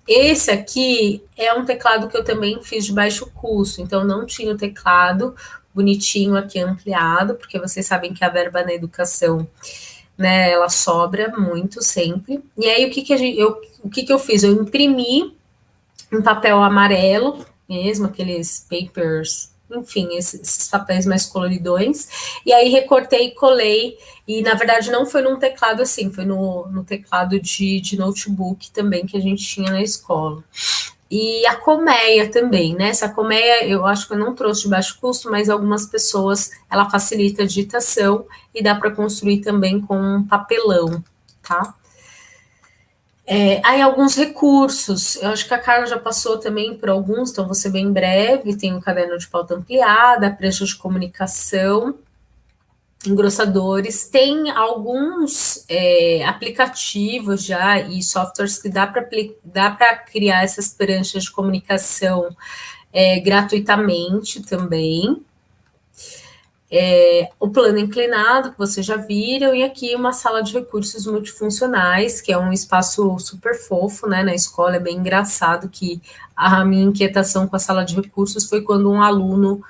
D: Esse aqui é um teclado que eu também fiz de baixo custo, então não tinha o teclado bonitinho aqui ampliado, porque vocês sabem que a verba na educação, né, ela sobra muito sempre. E aí o que eu fiz? Eu imprimi um papel amarelo mesmo, aqueles papers, enfim, esses papéis mais coloridões, e aí recortei e colei, e na verdade não foi num teclado assim, foi no teclado de notebook também que a gente tinha na escola. E a colmeia também, né? Essa colmeia eu acho que eu não trouxe de baixo custo, mas algumas pessoas, ela facilita a digitação e dá para construir também com um papelão, tá? Aí alguns recursos, eu acho que a Carla já passou também por alguns, então vou ser bem breve. Tem o caderno de pauta ampliada, prancha de comunicação, engrossadores, tem alguns aplicativos já e softwares que dá para criar essas pranchas de comunicação gratuitamente também. o plano inclinado, que vocês já viram, e aqui uma sala de recursos multifuncionais, que é um espaço super fofo, né, na escola. É bem engraçado que a minha inquietação com a sala de recursos foi quando um aluno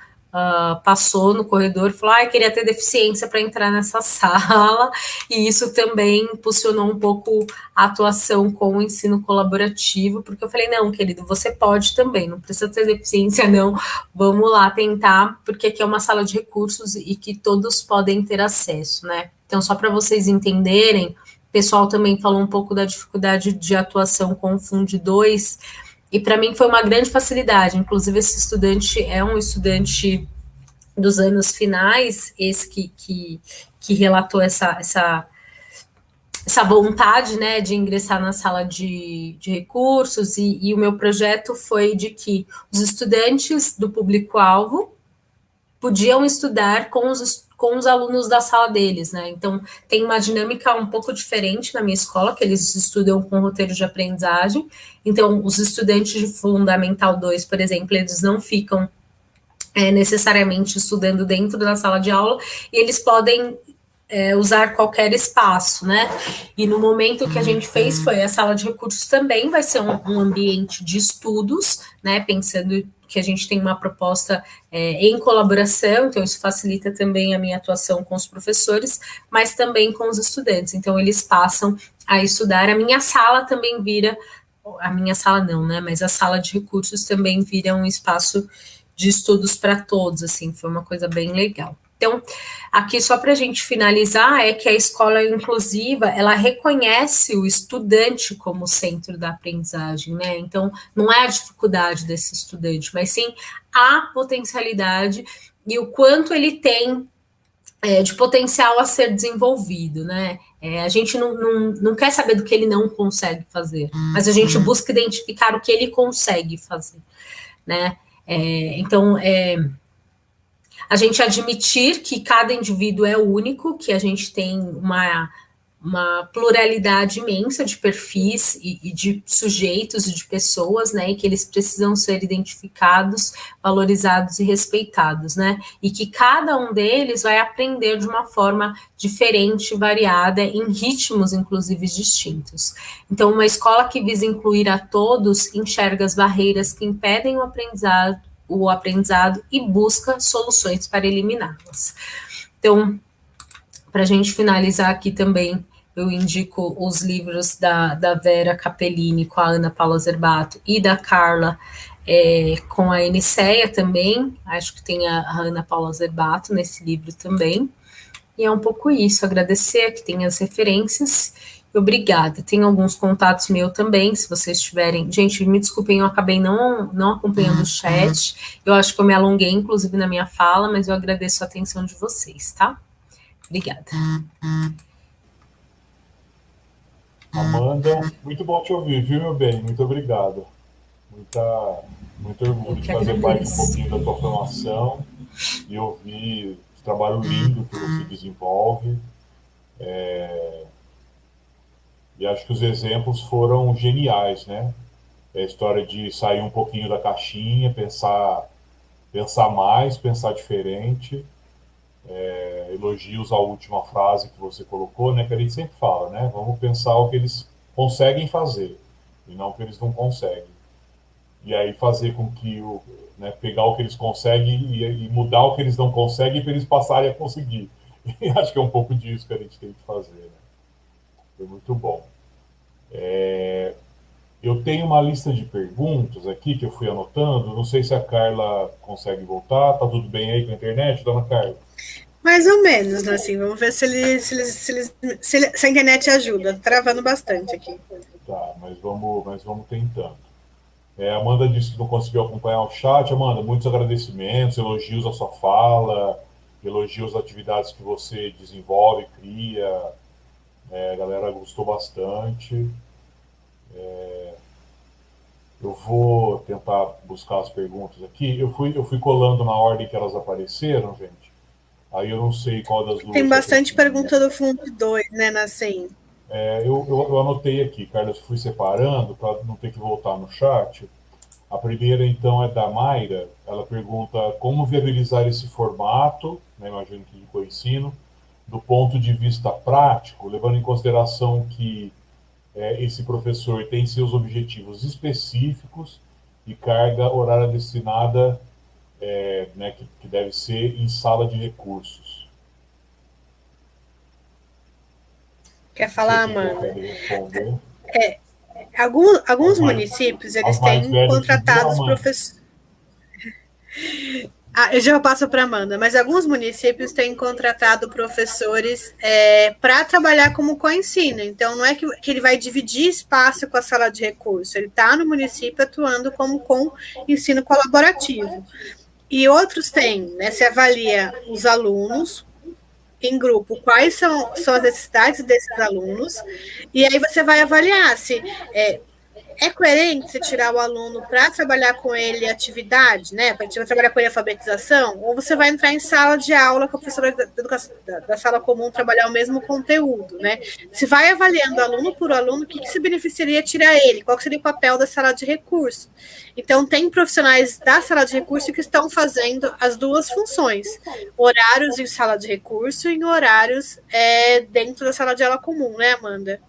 D: passou no corredor e falou, queria ter deficiência para entrar nessa sala, e isso também impulsionou um pouco a atuação com o ensino colaborativo, porque eu falei, não, querido, você pode também, não precisa ter deficiência não, vamos lá tentar, porque aqui é uma sala de recursos e que todos podem ter acesso, né? Então, só para vocês entenderem, o pessoal também falou um pouco da dificuldade de atuação com o Fundi 2, e para mim foi uma grande facilidade. Inclusive, esse estudante é um estudante dos anos finais, esse que relatou essa vontade, né, de ingressar na sala de recursos, e o meu projeto foi de que os estudantes do público-alvo podiam estudar com os alunos da sala deles, né? Então, tem uma dinâmica um pouco diferente na minha escola, que eles estudam com roteiro de aprendizagem. Então, os estudantes de Fundamental 2, por exemplo, eles não ficam necessariamente estudando dentro da sala de aula, e eles podem usar qualquer espaço, né? E no momento que a gente fez foi a sala de recursos também vai ser um ambiente de estudos, né? Pensando que a gente tem uma proposta em colaboração, então isso facilita também a minha atuação com os professores, mas também com os estudantes. Então eles passam a estudar. A minha sala também vira, a minha sala não, né? Mas a sala de recursos também vira um espaço de estudos para todos, assim, foi uma coisa bem legal. Então, aqui só para a gente finalizar, é que a escola inclusiva, ela reconhece o estudante como centro da aprendizagem, né? Então, não é a dificuldade desse estudante, mas sim a potencialidade e o quanto ele tem de potencial a ser desenvolvido, né? A gente não quer saber do que ele não consegue fazer, mas a gente busca identificar o que ele consegue fazer, né? Então, a gente admitir que cada indivíduo é único, que a gente tem uma pluralidade imensa de perfis e de sujeitos e de pessoas, né, e que eles precisam ser identificados, valorizados e respeitados, né, e que cada um deles vai aprender de uma forma diferente, variada, em ritmos, inclusive, distintos. Então, uma escola que visa incluir a todos enxerga as barreiras que impedem o aprendizado e busca soluções para eliminá-las. Então, para a gente finalizar aqui também, eu indico os livros da Vera Capellini com a Ana Paula Zerbato e da Carla com a Eniceia também, acho que tem a Ana Paula Zerbato nesse livro também, e é um pouco isso, agradecer, que tem as referências. Obrigada. Tem alguns contatos meus também, se vocês tiverem. Gente, me desculpem, eu acabei não acompanhando o chat. Eu acho que eu me alonguei, inclusive, na minha fala, mas eu agradeço a atenção de vocês, tá? Obrigada.
A: Amanda, muito bom te ouvir, viu, meu bem? Muito obrigado. Muito orgulho de fazer parte um pouquinho da tua formação e ouvir o trabalho lindo que você desenvolve. E acho que os exemplos foram geniais, né? A história de sair um pouquinho da caixinha, pensar mais, pensar diferente. Elogios à última frase que você colocou, né? Que a gente sempre fala, né? Vamos pensar o que eles conseguem fazer e não o que eles não conseguem. E aí fazer com que né, pegar o que eles conseguem e mudar o que eles não conseguem para eles passarem a conseguir. E acho que é um pouco disso que a gente tem que fazer, né? Foi muito bom. Eu tenho uma lista de perguntas aqui que eu fui anotando. Não sei se a Carla consegue voltar. Tá tudo bem aí com a internet, dona Carla?
C: Mais ou menos, né? Assim, vamos ver se a internet ajuda. Tá travando bastante aqui.
A: Tá, mas vamos tentando. A Amanda disse que não conseguiu acompanhar o chat. Amanda, muitos agradecimentos, elogios à sua fala, elogios às atividades que você desenvolve, cria. A galera gostou bastante. Eu vou tentar buscar as perguntas aqui. Eu fui colando na ordem que elas apareceram, gente. Aí eu não sei qual das duas.
C: Tem bastante pergunta do Fundo 2, né, Nassim?
A: Eu anotei aqui, Carlos, fui separando para não ter que voltar no chat. A primeira, então, é da Mayra. Ela pergunta como viabilizar esse formato, né, imagino que de co-ensino, do ponto de vista prático, levando em consideração que esse professor tem seus objetivos específicos e carga horária destinada, né, que deve ser em sala de recursos.
C: Quer falar,
A: Você
C: Amanda?
A: responder?
C: Alguns municípios, eles
A: As mais
C: têm
A: velhas
C: contratados
A: pediam,
C: professores. Eu já passo para a Amanda, mas alguns municípios têm contratado professores para trabalhar como co-ensino. Então, não é que ele vai dividir espaço com a sala de recurso, ele está no município atuando como com ensino colaborativo. E outros têm, né? Você avalia os alunos em grupo, quais são as necessidades desses alunos, e aí você vai avaliar se é coerente você tirar o aluno para trabalhar com ele atividade, né? Para trabalhar com ele alfabetização, ou você vai entrar em sala de aula com a professora da sala comum trabalhar o mesmo conteúdo, né? Se vai avaliando aluno por aluno, o que se beneficiaria tirar ele, qual seria o papel da sala de recurso. Então, tem profissionais da sala de recurso que estão fazendo as duas funções, horários em sala de recurso e horários dentro da sala de aula comum, né, Amanda?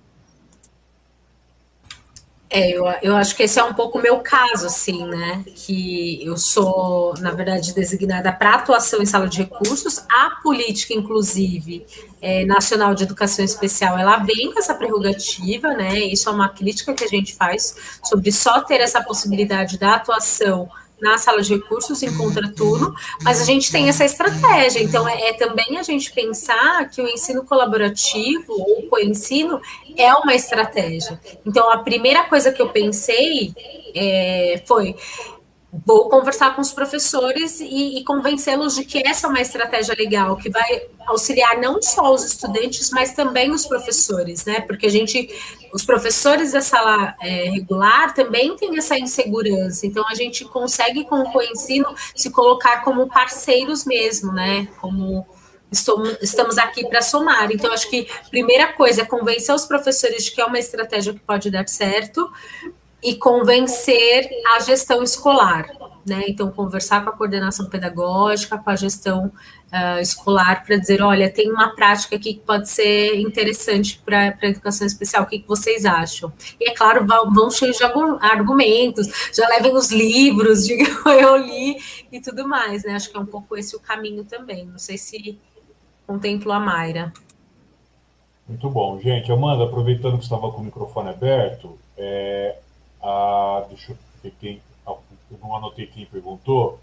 D: Eu acho que esse é um pouco o meu caso, assim, né? Que eu sou, na verdade, designada para atuação em sala de recursos. A política, inclusive, nacional de educação especial, ela vem com essa prerrogativa, né? Isso é uma crítica que a gente faz sobre só ter essa possibilidade da atuação na sala de recursos em contraturno, mas a gente tem essa estratégia. Então, também a gente pensar que o ensino colaborativo ou co-ensino é uma estratégia. Então, a primeira coisa que eu pensei foi: vou conversar com os professores e convencê-los de que essa é uma estratégia legal, que vai auxiliar não só os estudantes, mas também os professores, né? Porque os professores da sala regular também têm essa insegurança, então a gente consegue, com o co-ensino, se colocar como parceiros mesmo, né? Como estamos aqui para somar. Então, acho que a primeira coisa é convencer os professores de que é uma estratégia que pode dar certo, e convencer a gestão escolar, né? Então, conversar com a coordenação pedagógica, com a gestão escolar, para dizer: olha, tem uma prática aqui que pode ser interessante para a educação especial, o que vocês acham? E, é claro, vão cheios de argumentos, já levem os livros, digam, eu li, e tudo mais, né? Acho que é um pouco esse o caminho também. Não sei se contemplo a Mayra.
A: Muito bom. Gente, Amanda, aproveitando que você estava com o microfone aberto, deixa eu ver eu não anotei quem perguntou,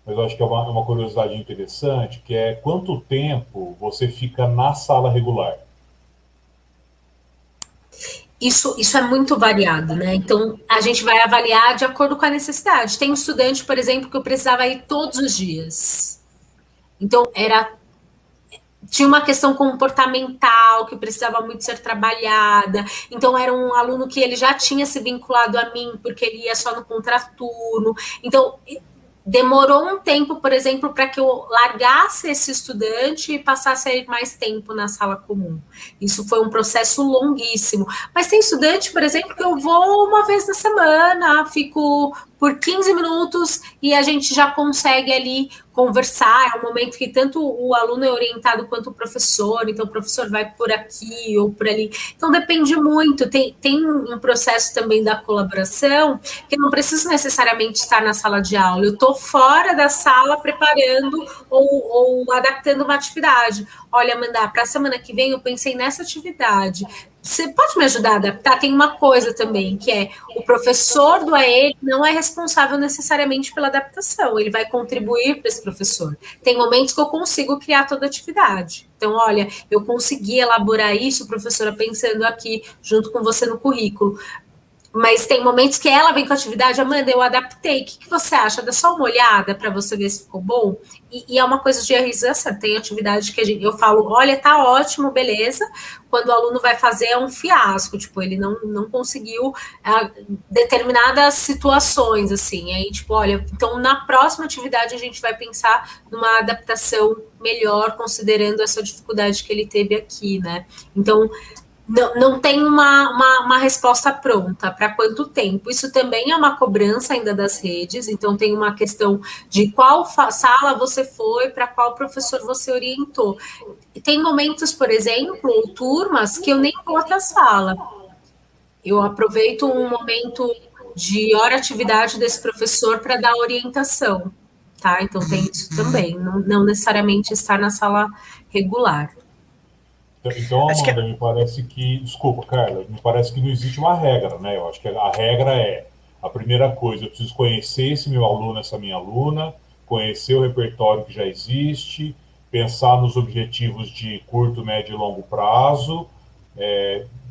A: mas eu acho que é uma curiosidade interessante, que é quanto tempo você fica na sala regular?
D: Isso é muito variado, né? Então, a gente vai avaliar de acordo com a necessidade. Tem um estudante, por exemplo, que eu precisava ir todos os dias. Então, tinha uma questão comportamental que precisava muito ser trabalhada. Então, era um aluno que ele já tinha se vinculado a mim, porque ele ia só no contraturno. Então, demorou um tempo, por exemplo, para que eu largasse esse estudante e passasse a ir mais tempo na sala comum. Isso foi um processo longuíssimo. Mas tem estudante, por exemplo, que eu vou uma vez na semana, fico por 15 minutos e a gente já consegue ali conversar. É um momento que tanto o aluno é orientado quanto o professor, então o professor vai por aqui ou por ali. Então depende muito. Tem um processo também da colaboração que não precisa necessariamente estar na sala de aula. Eu estou fora da sala preparando ou adaptando uma atividade. Olha, Amanda, para a semana que vem eu pensei nessa atividade. Você pode me ajudar a adaptar? Tem uma coisa também, que é o professor do AE não é responsável necessariamente pela adaptação, ele vai contribuir para esse professor. Tem momentos que eu consigo criar toda a atividade. Então, olha, eu consegui elaborar isso, professora, pensando aqui junto com você no currículo. Mas tem momentos que ela vem com a atividade: Amanda, eu adaptei, o que você acha? Dá só uma olhada para você ver se ficou bom? E é uma coisa de realização. Tem atividade que eu falo: olha, tá ótimo, beleza. Quando o aluno vai fazer, é um fiasco, tipo, ele não conseguiu determinadas situações, assim. Aí, tipo, olha, então na próxima atividade a gente vai pensar numa adaptação melhor, considerando essa dificuldade que ele teve aqui, né? Então, Não tem uma resposta pronta para quanto tempo. Isso também é uma cobrança ainda das redes, então tem uma questão de qual sala você foi, para qual professor você orientou. E tem momentos, por exemplo, ou turmas, que eu nem vou até a sala. Eu aproveito um momento de hora atividade desse professor para dar orientação, tá? Então tem isso também, não necessariamente estar na sala regular.
A: Então,
C: Acho que
A: Amanda, me parece que. Desculpa, Carla, me parece que não existe uma regra, né? Eu acho que a regra é: a primeira coisa, eu preciso conhecer esse meu aluno, essa minha aluna, conhecer o repertório que já existe, pensar nos objetivos de curto, médio e longo prazo,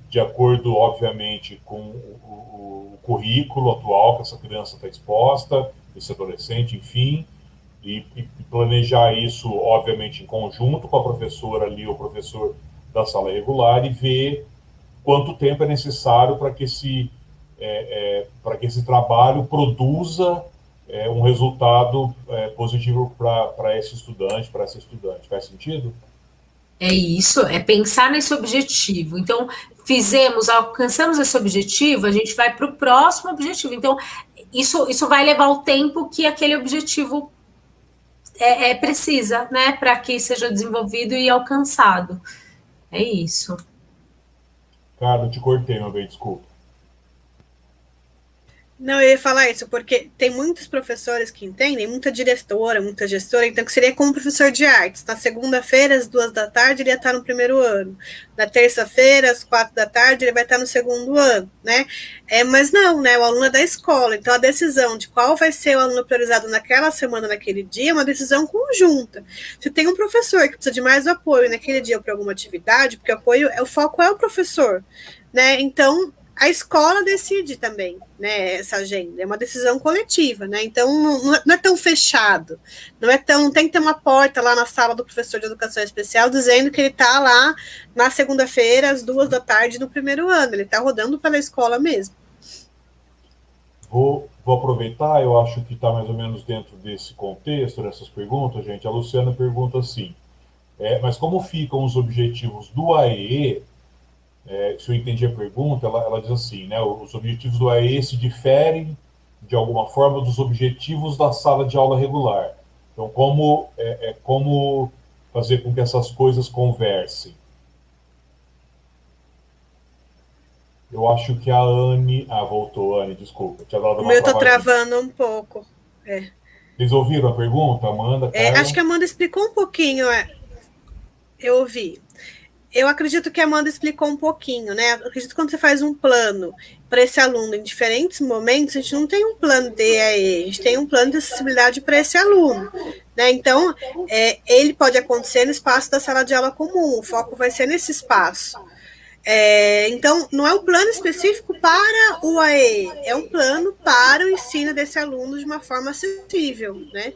A: de acordo, obviamente, com o currículo atual que essa criança está exposta, esse adolescente, enfim, e planejar isso, obviamente, em conjunto com a professora ali, ou professor da sala regular, e ver quanto tempo é necessário para que esse trabalho produza um resultado positivo para esse estudante, para essa estudante. Faz sentido?
D: É isso, é pensar nesse objetivo. Então, alcançamos esse objetivo, a gente vai para o próximo objetivo. Então, isso vai levar o tempo que aquele objetivo precisa, né, para que seja desenvolvido e alcançado. É isso.
A: Cara, eu te cortei, meu bem, desculpa.
C: Não, eu ia falar isso, porque tem muitos professores que entendem, muita diretora, muita gestora, então que seria como professor de artes. Na segunda-feira, às 2 da tarde, ele ia estar no primeiro ano. Na terça-feira, às 4 da tarde, ele vai estar no segundo ano, né? Mas não, né? O aluno é da escola, então a decisão de qual vai ser o aluno priorizado naquela semana, naquele dia, é uma decisão conjunta. Se tem um professor que precisa de mais apoio naquele dia para alguma atividade, porque o foco é o professor, né? Então, a escola decide também, né, essa agenda, é uma decisão coletiva, né, então não é tão fechado, não tem que ter uma porta lá na sala do professor de educação especial dizendo que ele está lá na segunda-feira, às 2 da tarde, no primeiro ano, ele está rodando pela escola mesmo.
A: Vou aproveitar, eu acho que está mais ou menos dentro desse contexto, dessas perguntas, gente. A Luciana pergunta assim, mas como ficam os objetivos do AEE? Se eu entendi a pergunta, ela diz assim, né? Os objetivos do AE se diferem de alguma forma dos objetivos da sala de aula regular. Então, como fazer com que essas coisas conversem? Eu acho que a Anne... Ah, voltou, Anne, desculpa. Tinha dado
C: O
A: uma
C: meu está
A: travadinha.
C: travando um pouco.
A: Vocês ouviram a pergunta, Amanda, Carla?
C: Acho que a Amanda explicou um pouquinho, eu ouvi. Eu acredito que a Amanda explicou um pouquinho, né? Eu acredito que quando você faz um plano para esse aluno em diferentes momentos, a gente não tem um plano de EAE, a gente tem um plano de acessibilidade para esse aluno, né? Então, ele pode acontecer no espaço da sala de aula comum, o foco vai ser nesse espaço. Então, não é um plano específico para o AE, é um plano para o ensino desse aluno de uma forma acessível, né?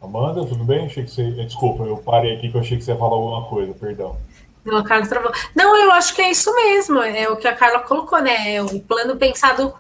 A: Amanda, tudo bem? Achei que você... Desculpa, eu parei aqui que eu achei que você ia falar alguma coisa, perdão.
D: Não, a Carla travou. Não, eu acho que é isso mesmo, é o que a Carla colocou, né? É o plano pensado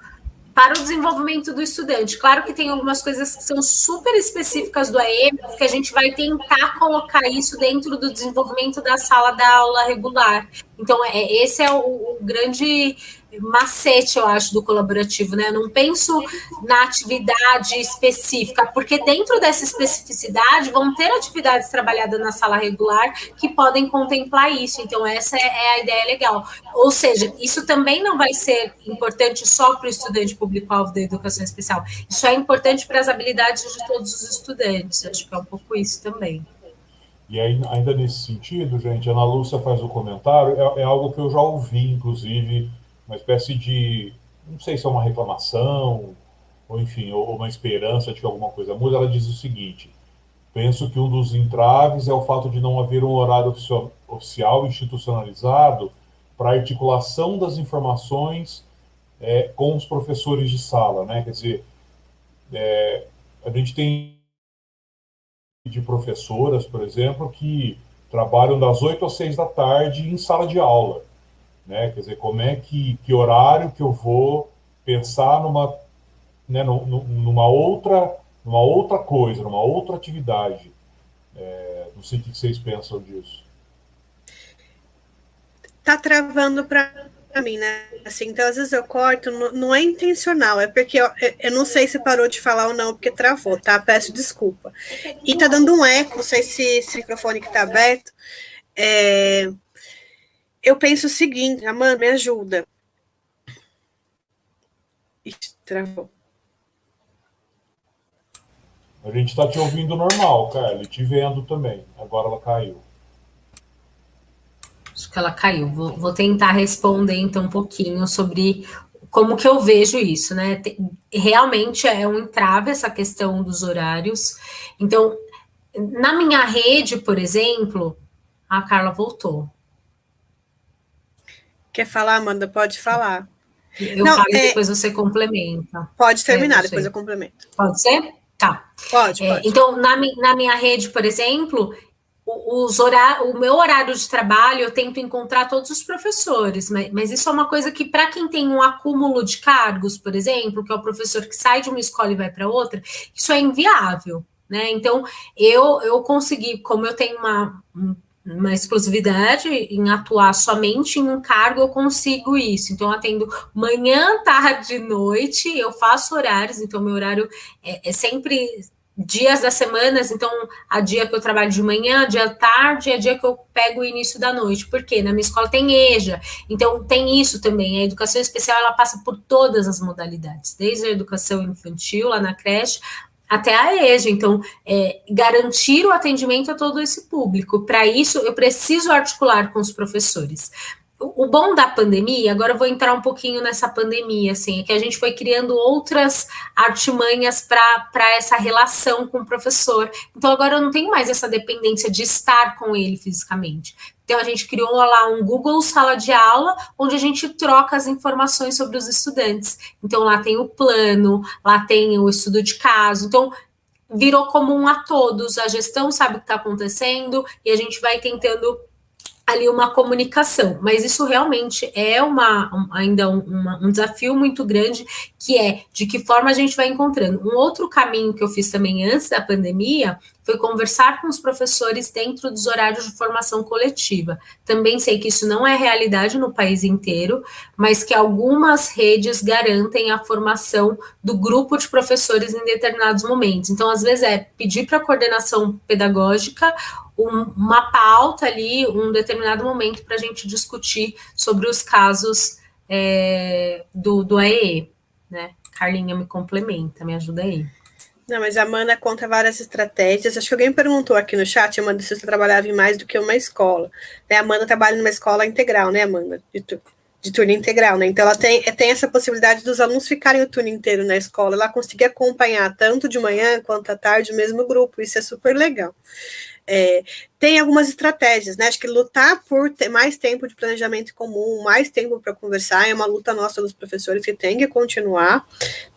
D: para o desenvolvimento do estudante. Claro que tem algumas coisas que são super específicas do AE, mas que a gente vai tentar colocar isso dentro do desenvolvimento da sala da aula regular. Então, esse é o grande macete, eu acho, do colaborativo, né? Eu não penso na atividade específica, porque dentro dessa especificidade vão ter atividades trabalhadas na sala regular que podem contemplar isso. Então, essa é a ideia legal. Ou seja, isso também não vai ser importante só para o estudante público-alvo da educação especial. Isso é importante para as habilidades de todos os estudantes. Acho que é um pouco isso também.
A: E aí, ainda nesse sentido, gente, a Ana Lúcia faz o comentário, é algo que eu já ouvi, inclusive, uma espécie de, não sei se é uma reclamação, ou enfim, ou uma esperança de que alguma coisa mude. Ela diz o seguinte: penso que um dos entraves é o fato de não haver um horário oficial institucionalizado para a articulação das informações com os professores de sala, né? Quer dizer, a gente tem de professoras, por exemplo, que trabalham das 8 às 6 da tarde em sala de aula, né? Quer dizer, como é que horário que eu vou pensar numa outra coisa, numa outra atividade. Não sei o que vocês pensam disso.
C: Tá travando para mim, né? Assim, então, às vezes eu corto, não é intencional, é porque eu não sei se parou de falar ou não, porque travou, tá? Peço desculpa. E tá dando um eco, não sei se esse microfone que tá aberto. Eu penso o seguinte, Amanda, me ajuda. Ixi, travou.
A: A gente está te ouvindo normal, cara, e te vendo também. Agora ela caiu.
D: Acho que ela caiu. Vou tentar responder então um pouquinho sobre como que eu vejo isso, né? Realmente é um entrave essa questão dos horários. Então, na minha rede, por exemplo, a Carla voltou.
C: Quer falar, Amanda? Pode falar.
D: Eu falo e depois você complementa.
C: Pode terminar, depois eu complemento.
D: Pode ser? Tá.
C: Pode.
D: Então, na minha rede, por exemplo, o meu horário de trabalho, eu tento encontrar todos os professores, mas isso é uma coisa que, para quem tem um acúmulo de cargos, por exemplo, que é o professor que sai de uma escola e vai para outra, isso é inviável, né? Então, eu consegui, como eu tenho uma exclusividade em atuar somente em um cargo, eu consigo isso. Então, eu atendo manhã, tarde, noite, eu faço horários, então meu horário é sempre dias das semanas, então há dia que eu trabalho de manhã, dia tarde, é dia que eu pego o início da noite, porque na minha escola tem EJA, então tem isso também, a educação especial ela passa por todas as modalidades, desde a educação infantil, lá na creche, até a EJA, então garantir o atendimento a todo esse público, para isso eu preciso articular com os professores. O bom da pandemia, agora eu vou entrar um pouquinho nessa pandemia, assim, é que a gente foi criando outras artimanhas para essa relação com o professor. Então, agora eu não tenho mais essa dependência de estar com ele fisicamente. Então, a gente criou lá um Google Sala de Aula, onde a gente troca as informações sobre os estudantes. Então, lá tem o plano, lá tem o estudo de caso. Então, virou comum a todos, a gestão sabe o que está acontecendo e a gente vai tentando ali uma comunicação, mas isso realmente é ainda um desafio muito grande, que é de que forma a gente vai encontrando. Um outro caminho que eu fiz também antes da pandemia foi conversar com os professores dentro dos horários de formação coletiva. Também sei que isso não é realidade no país inteiro, mas que algumas redes garantem a formação do grupo de professores em determinados momentos. Então, às vezes, pedir para a coordenação pedagógica uma pauta ali, um determinado momento para a gente discutir sobre os casos do AEE, né? Carlinha me complementa, me ajuda aí.
C: Não, mas a Amanda conta várias estratégias. Acho que alguém perguntou aqui no chat, Amanda, se você trabalhava em mais do que uma escola. Né? A Amanda trabalha numa escola integral, né, Amanda? De turno integral, né? Então, ela tem essa possibilidade dos alunos ficarem o turno inteiro na escola, ela conseguir acompanhar tanto de manhã quanto à tarde o mesmo grupo. Isso é super legal. Tem algumas estratégias, né? Acho que lutar por ter mais tempo de planejamento comum, mais tempo para conversar, é uma luta nossa dos professores que tem que continuar,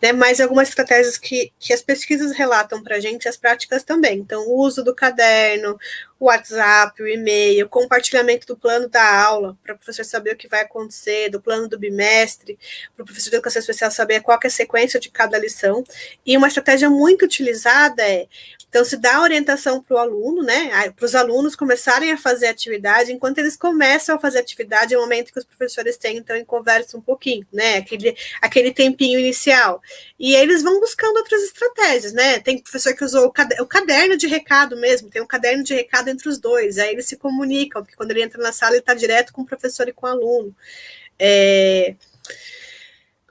C: né? Mas algumas estratégias que as pesquisas relatam para a gente, as práticas também. Então, o uso do caderno, o WhatsApp, o e-mail, compartilhamento do plano da aula, para o professor saber o que vai acontecer, do plano do bimestre, para o professor de educação especial saber qual é a sequência de cada lição. E uma estratégia muito utilizada então, se dá orientação para o aluno, né? Para os alunos começarem a fazer atividade, enquanto eles começam a fazer atividade, é o momento que os professores têm, então, e conversam um pouquinho, né? Aquele tempinho inicial. E aí eles vão buscando outras estratégias, né? Tem professor que usou o caderno de recado mesmo, tem um caderno de recado entre os dois, aí eles se comunicam, porque quando ele entra na sala, ele está direto com o professor e com o aluno.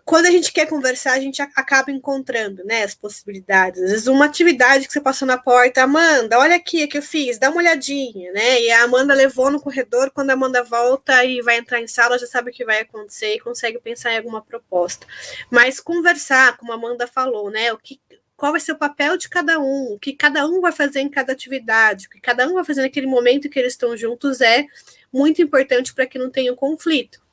C: Quando a gente quer conversar, a gente acaba encontrando, né, as possibilidades. Às vezes uma atividade que você passou na porta, Amanda, olha aqui o que eu fiz, dá uma olhadinha, né, e a Amanda levou no corredor, quando a Amanda volta e vai entrar em sala, já sabe o que vai acontecer e consegue pensar em alguma proposta. Mas conversar, como a Amanda falou, né, qual vai ser o papel de cada um, o que cada um vai fazer em cada atividade, o que cada um vai fazer naquele momento que eles estão juntos é muito importante para que não tenha um conflito.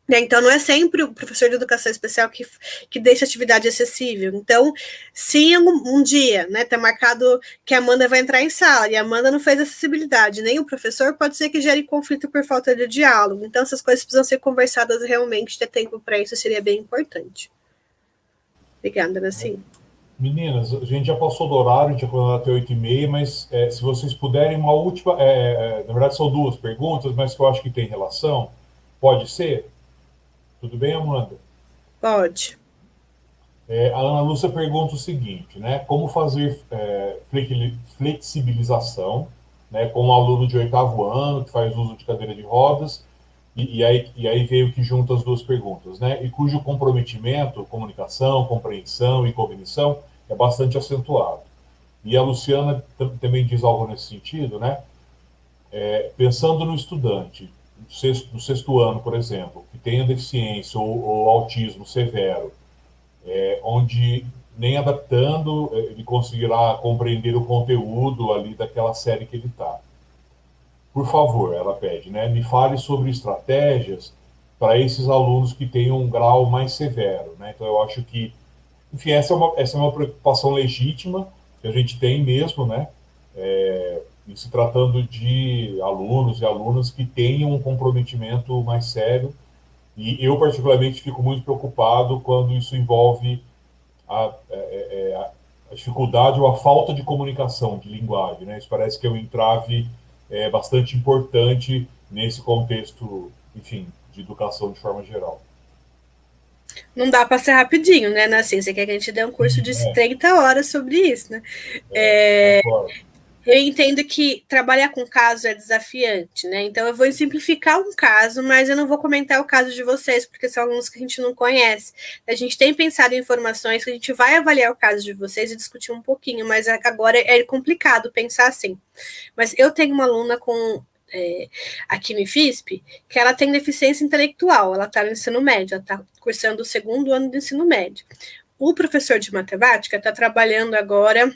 C: Então, não é sempre o professor de educação especial que deixa a atividade acessível. Então, se um dia, né, tá marcado que a Amanda vai entrar em sala e a Amanda não fez acessibilidade, nem o professor, pode ser que gere conflito por falta de diálogo. Então, essas coisas precisam ser conversadas realmente, ter tempo para isso seria bem importante. Obrigada, Nassim.
A: Meninas, a gente já passou do horário, a gente já foi até 8h30, mas se vocês puderem, uma última. Na verdade, são duas perguntas, mas que eu acho que tem relação. Pode ser? Tudo bem, Amanda?
C: Pode.
A: A Ana Lúcia pergunta o seguinte, né? Como fazer flexibilização, né, com um aluno de 8º ano que faz uso de cadeira de rodas, e aí veio que junta as duas perguntas, né? E cujo comprometimento, comunicação, compreensão e cognição é bastante acentuado. E a Luciana também diz algo nesse sentido, né? Pensando no estudante do sexto ano, por exemplo, que tenha deficiência ou autismo severo, onde nem adaptando ele conseguirá compreender o conteúdo ali daquela série que ele está. Por favor, ela pede, né? Me fale sobre estratégias para esses alunos que têm um grau mais severo, né? Então eu acho que, enfim, essa é uma preocupação legítima que a gente tem mesmo, né? Em se tratando de alunos e alunas que tenham um comprometimento mais sério. E eu, particularmente, fico muito preocupado quando isso envolve a dificuldade ou a falta de comunicação, de linguagem, né? Isso parece que é um entrave bastante importante nesse contexto, enfim, de educação de forma geral.
C: Não dá para ser rapidinho, né, Nassim? Você quer que a gente dê um curso de 30 horas sobre isso, né? Eu entendo que trabalhar com caso é desafiante, né? Então eu vou simplificar um caso, mas eu não vou comentar o caso de vocês, porque são alunos que a gente não conhece. A gente tem pensado em informações que a gente vai avaliar o caso de vocês e discutir um pouquinho, mas agora é complicado pensar assim. Mas eu tenho uma aluna aqui no IFISP, que ela tem deficiência intelectual, ela está no ensino médio, ela está cursando o 2º ano do ensino médio. O professor de matemática está trabalhando agora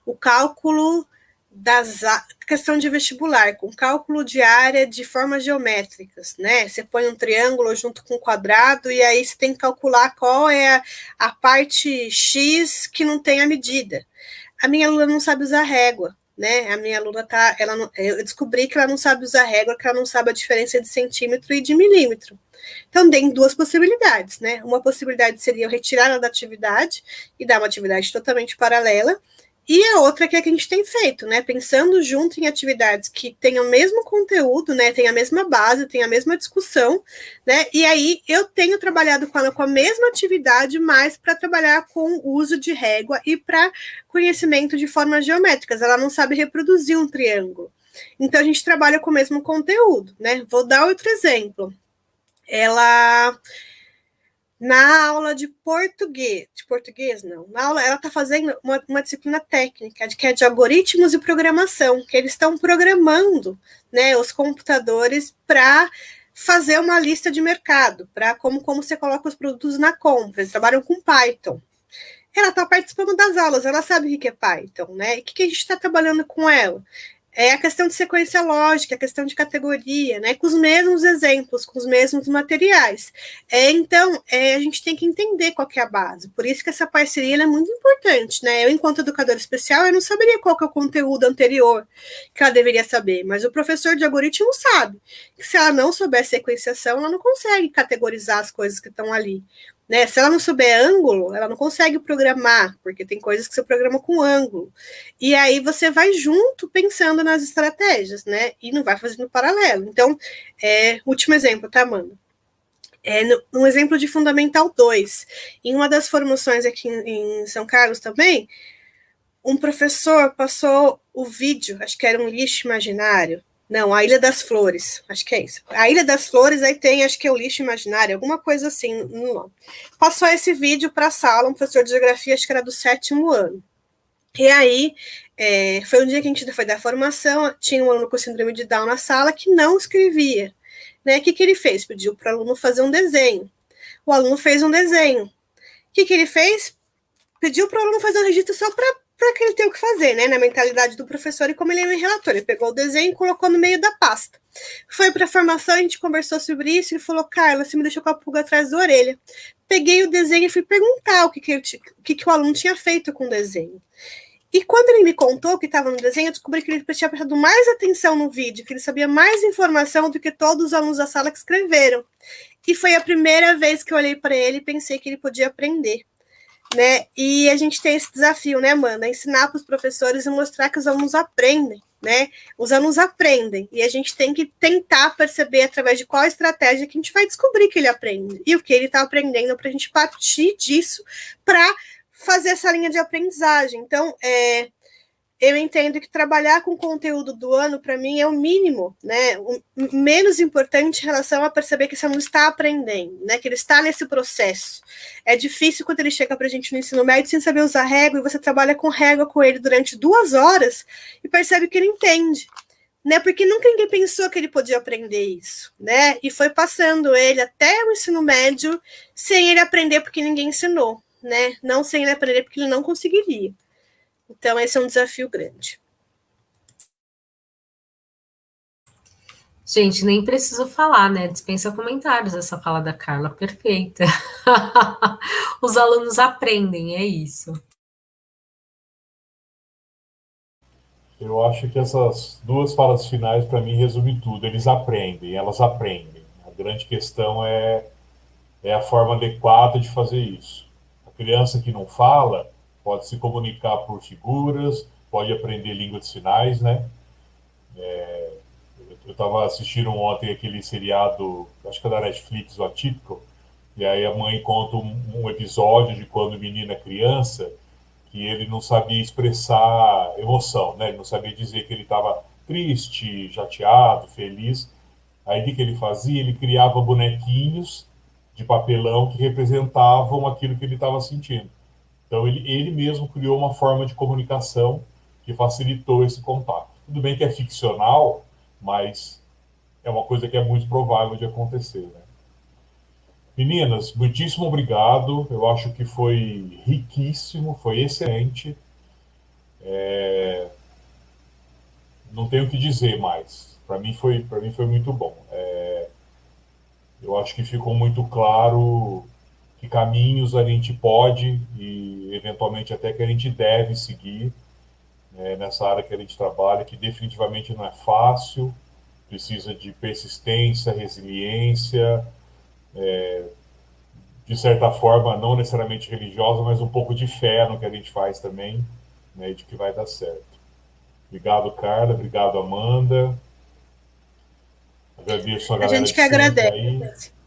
C: o cálculo questão de vestibular, com cálculo de área de formas geométricas, né? Você põe um triângulo junto com um quadrado e aí você tem que calcular qual é a parte X que não tem a medida. A minha aluna não sabe usar régua, né? A minha aluna eu descobri que ela não sabe usar régua, que ela não sabe a diferença de centímetro e de milímetro. Então, tem duas possibilidades, né? Uma possibilidade seria eu retirar ela da atividade e dar uma atividade totalmente paralela, e a outra que é que a gente tem feito, né? Pensando junto em atividades que tenham o mesmo conteúdo, né? Tem a mesma base, tem a mesma discussão, né? E aí eu tenho trabalhado com ela com a mesma atividade, mas para trabalhar com o uso de régua e para conhecimento de formas geométricas. Ela não sabe reproduzir um triângulo. Então a gente trabalha com o mesmo conteúdo, né? Vou dar outro exemplo. Ela, na aula de português não, na aula ela está fazendo uma disciplina técnica, que é de algoritmos e programação, que eles estão programando, né, os computadores para fazer uma lista de mercado, para como você coloca os produtos na compra, eles trabalham com Python. Ela está participando das aulas, ela sabe o que é Python, né, e o que a gente está trabalhando com ela? É a questão de sequência lógica, a questão de categoria, né? Com os mesmos exemplos, com os mesmos materiais. Então, a gente tem que entender qual que é a base. Por isso que essa parceria é muito importante, né? Eu, enquanto educadora especial, eu não saberia qual que é o conteúdo anterior que ela deveria saber, mas o professor de algoritmo sabe. Que se ela não souber sequenciação, ela não consegue categorizar as coisas que estão ali. Né? Se ela não souber ângulo, ela não consegue programar, porque tem coisas que você programa com ângulo. E aí você vai junto pensando nas estratégias, né? E não vai fazendo paralelo. Então, último exemplo, tá, Amanda? Um exemplo de Fundamental 2. Em uma das formações aqui em São Carlos também, um professor passou o vídeo, acho que era um lixo imaginário. Não, a Ilha das Flores, acho que é isso. A Ilha das Flores, aí tem, acho que é o lixo imaginário, alguma coisa assim no nome. Passou esse vídeo para a sala, um professor de geografia, acho que era do 7º ano. E aí, foi um dia que a gente foi dar formação, tinha um aluno com síndrome de Down na sala que não escrevia. Né? O que ele fez? Pediu para o aluno fazer um desenho. O aluno fez um desenho. O que ele fez? Pediu para o aluno fazer um registro só para que ele tenha o que fazer, né? Na mentalidade do professor e como ele é um relator. Ele pegou o desenho e colocou no meio da pasta. Foi para a formação, a gente conversou sobre isso, ele falou, Carla, você me deixou com a pulga atrás da orelha. Peguei o desenho e fui perguntar o que o aluno tinha feito com o desenho. E quando ele me contou o que estava no desenho, eu descobri que ele tinha prestado mais atenção no vídeo, que ele sabia mais informação do que todos os alunos da sala que escreveram. E foi a primeira vez que eu olhei para ele e pensei que ele podia aprender. né? E a gente tem esse desafio, né, Amanda? Ensinar para os professores e mostrar que os alunos aprendem, né? Os alunos aprendem e a gente tem que tentar perceber através de qual estratégia que a gente vai descobrir que ele aprende e o que ele está aprendendo para a gente partir disso para fazer essa linha de aprendizagem. Então, eu entendo que trabalhar com o conteúdo do ano, para mim, é o mínimo, né? O menos importante em relação a perceber que esse aluno está aprendendo, né? Que ele está nesse processo. É difícil quando ele chega para a gente no ensino médio sem saber usar régua, e você trabalha com régua com ele durante 2 horas e percebe que ele entende, né? Porque nunca ninguém pensou que ele podia aprender isso, né? E foi passando ele até o ensino médio sem ele aprender porque ninguém ensinou, né? Não sem ele aprender porque ele não conseguiria. Então, esse é um desafio grande.
D: Gente, nem preciso falar, né? Dispensa comentários essa fala da Carla, perfeita. Os alunos aprendem, é isso.
A: Eu acho que essas 2 falas finais, para mim, resumem tudo. Eles aprendem, elas aprendem. A grande questão é a forma adequada de fazer isso. A criança que não fala pode se comunicar por figuras, pode aprender língua de sinais, né? Eu estava assistindo ontem aquele seriado, acho que é da Netflix, o Atípico, e aí a mãe conta um episódio de quando o menino é criança, que ele não sabia expressar emoção, né? Ele não sabia dizer que ele estava triste, chateado, feliz. Aí o que ele fazia? Ele criava bonequinhos de papelão que representavam aquilo que ele estava sentindo. Então ele mesmo criou uma forma de comunicação que facilitou esse contato. Tudo bem que é ficcional, mas é uma coisa que é muito provável de acontecer, né? Meninas, muitíssimo obrigado. Eu acho que foi riquíssimo, foi excelente. Não tenho o que dizer mais. Para mim foi muito bom. Eu acho que ficou muito claro que caminhos a gente pode e eventualmente até que a gente deve seguir, né, nessa área que a gente trabalha, que definitivamente não é fácil, precisa de persistência, resiliência, de certa forma, não necessariamente religiosa, mas um pouco de fé no que a gente faz também, né, de que vai dar certo. Obrigado, Carla. Obrigado, Amanda. Agradeço a
C: A
A: galera
C: gente
A: de
C: que
A: sempre
C: agradece.
A: aí.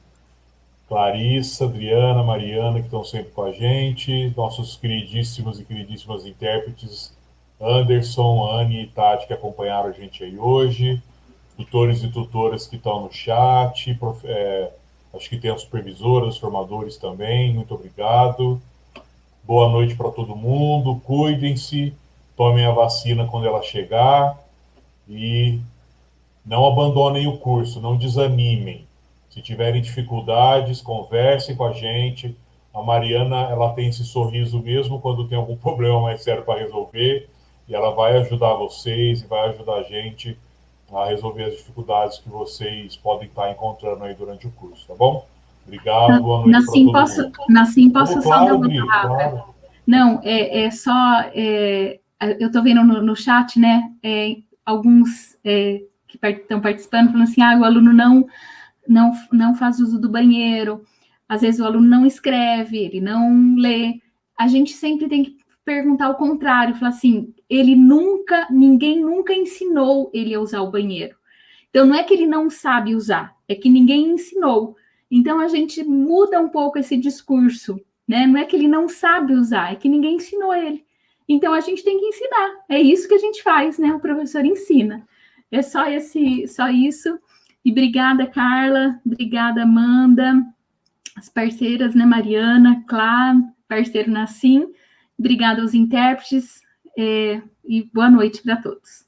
A: Clarissa, Adriana, Mariana, que estão sempre com a gente. Nossos queridíssimos e queridíssimas intérpretes, Anderson, Anne e Tati, que acompanharam a gente aí hoje. Tutores e tutoras que estão no chat. Acho que tem as supervisoras, os formadores também. Muito obrigado. Boa noite para todo mundo. Cuidem-se. Tomem a vacina quando ela chegar. E não abandonem o curso, não desanimem. Se tiverem dificuldades, conversem com a gente. A Mariana, ela tem esse sorriso mesmo quando tem algum problema mais sério para resolver. E ela vai ajudar vocês e vai ajudar a gente a resolver as dificuldades que vocês podem estar encontrando aí durante o curso, tá bom? Obrigado, boa noite para todo mundo.
B: Posso só dar
A: Claro,
B: uma
A: Bri,
B: palavra?
A: claro.
B: Não, eu estou vendo no chat, né, alguns que estão participando, falando assim, o aluno não faz uso do banheiro, às vezes o aluno não escreve, ele não lê. A gente sempre tem que perguntar o contrário, falar assim, ninguém nunca ensinou ele a usar o banheiro. Então, não é que ele não sabe usar, é que ninguém ensinou. Então, a gente muda um pouco esse discurso, né? Não é que ele não sabe usar, é que ninguém ensinou ele. Então, a gente tem que ensinar. É isso que a gente faz, né? O professor ensina. É só isso. E obrigada, Carla. Obrigada, Amanda. As parceiras, né? Mariana, Clá, parceiro Nassim. Obrigada aos intérpretes. E boa noite para todos.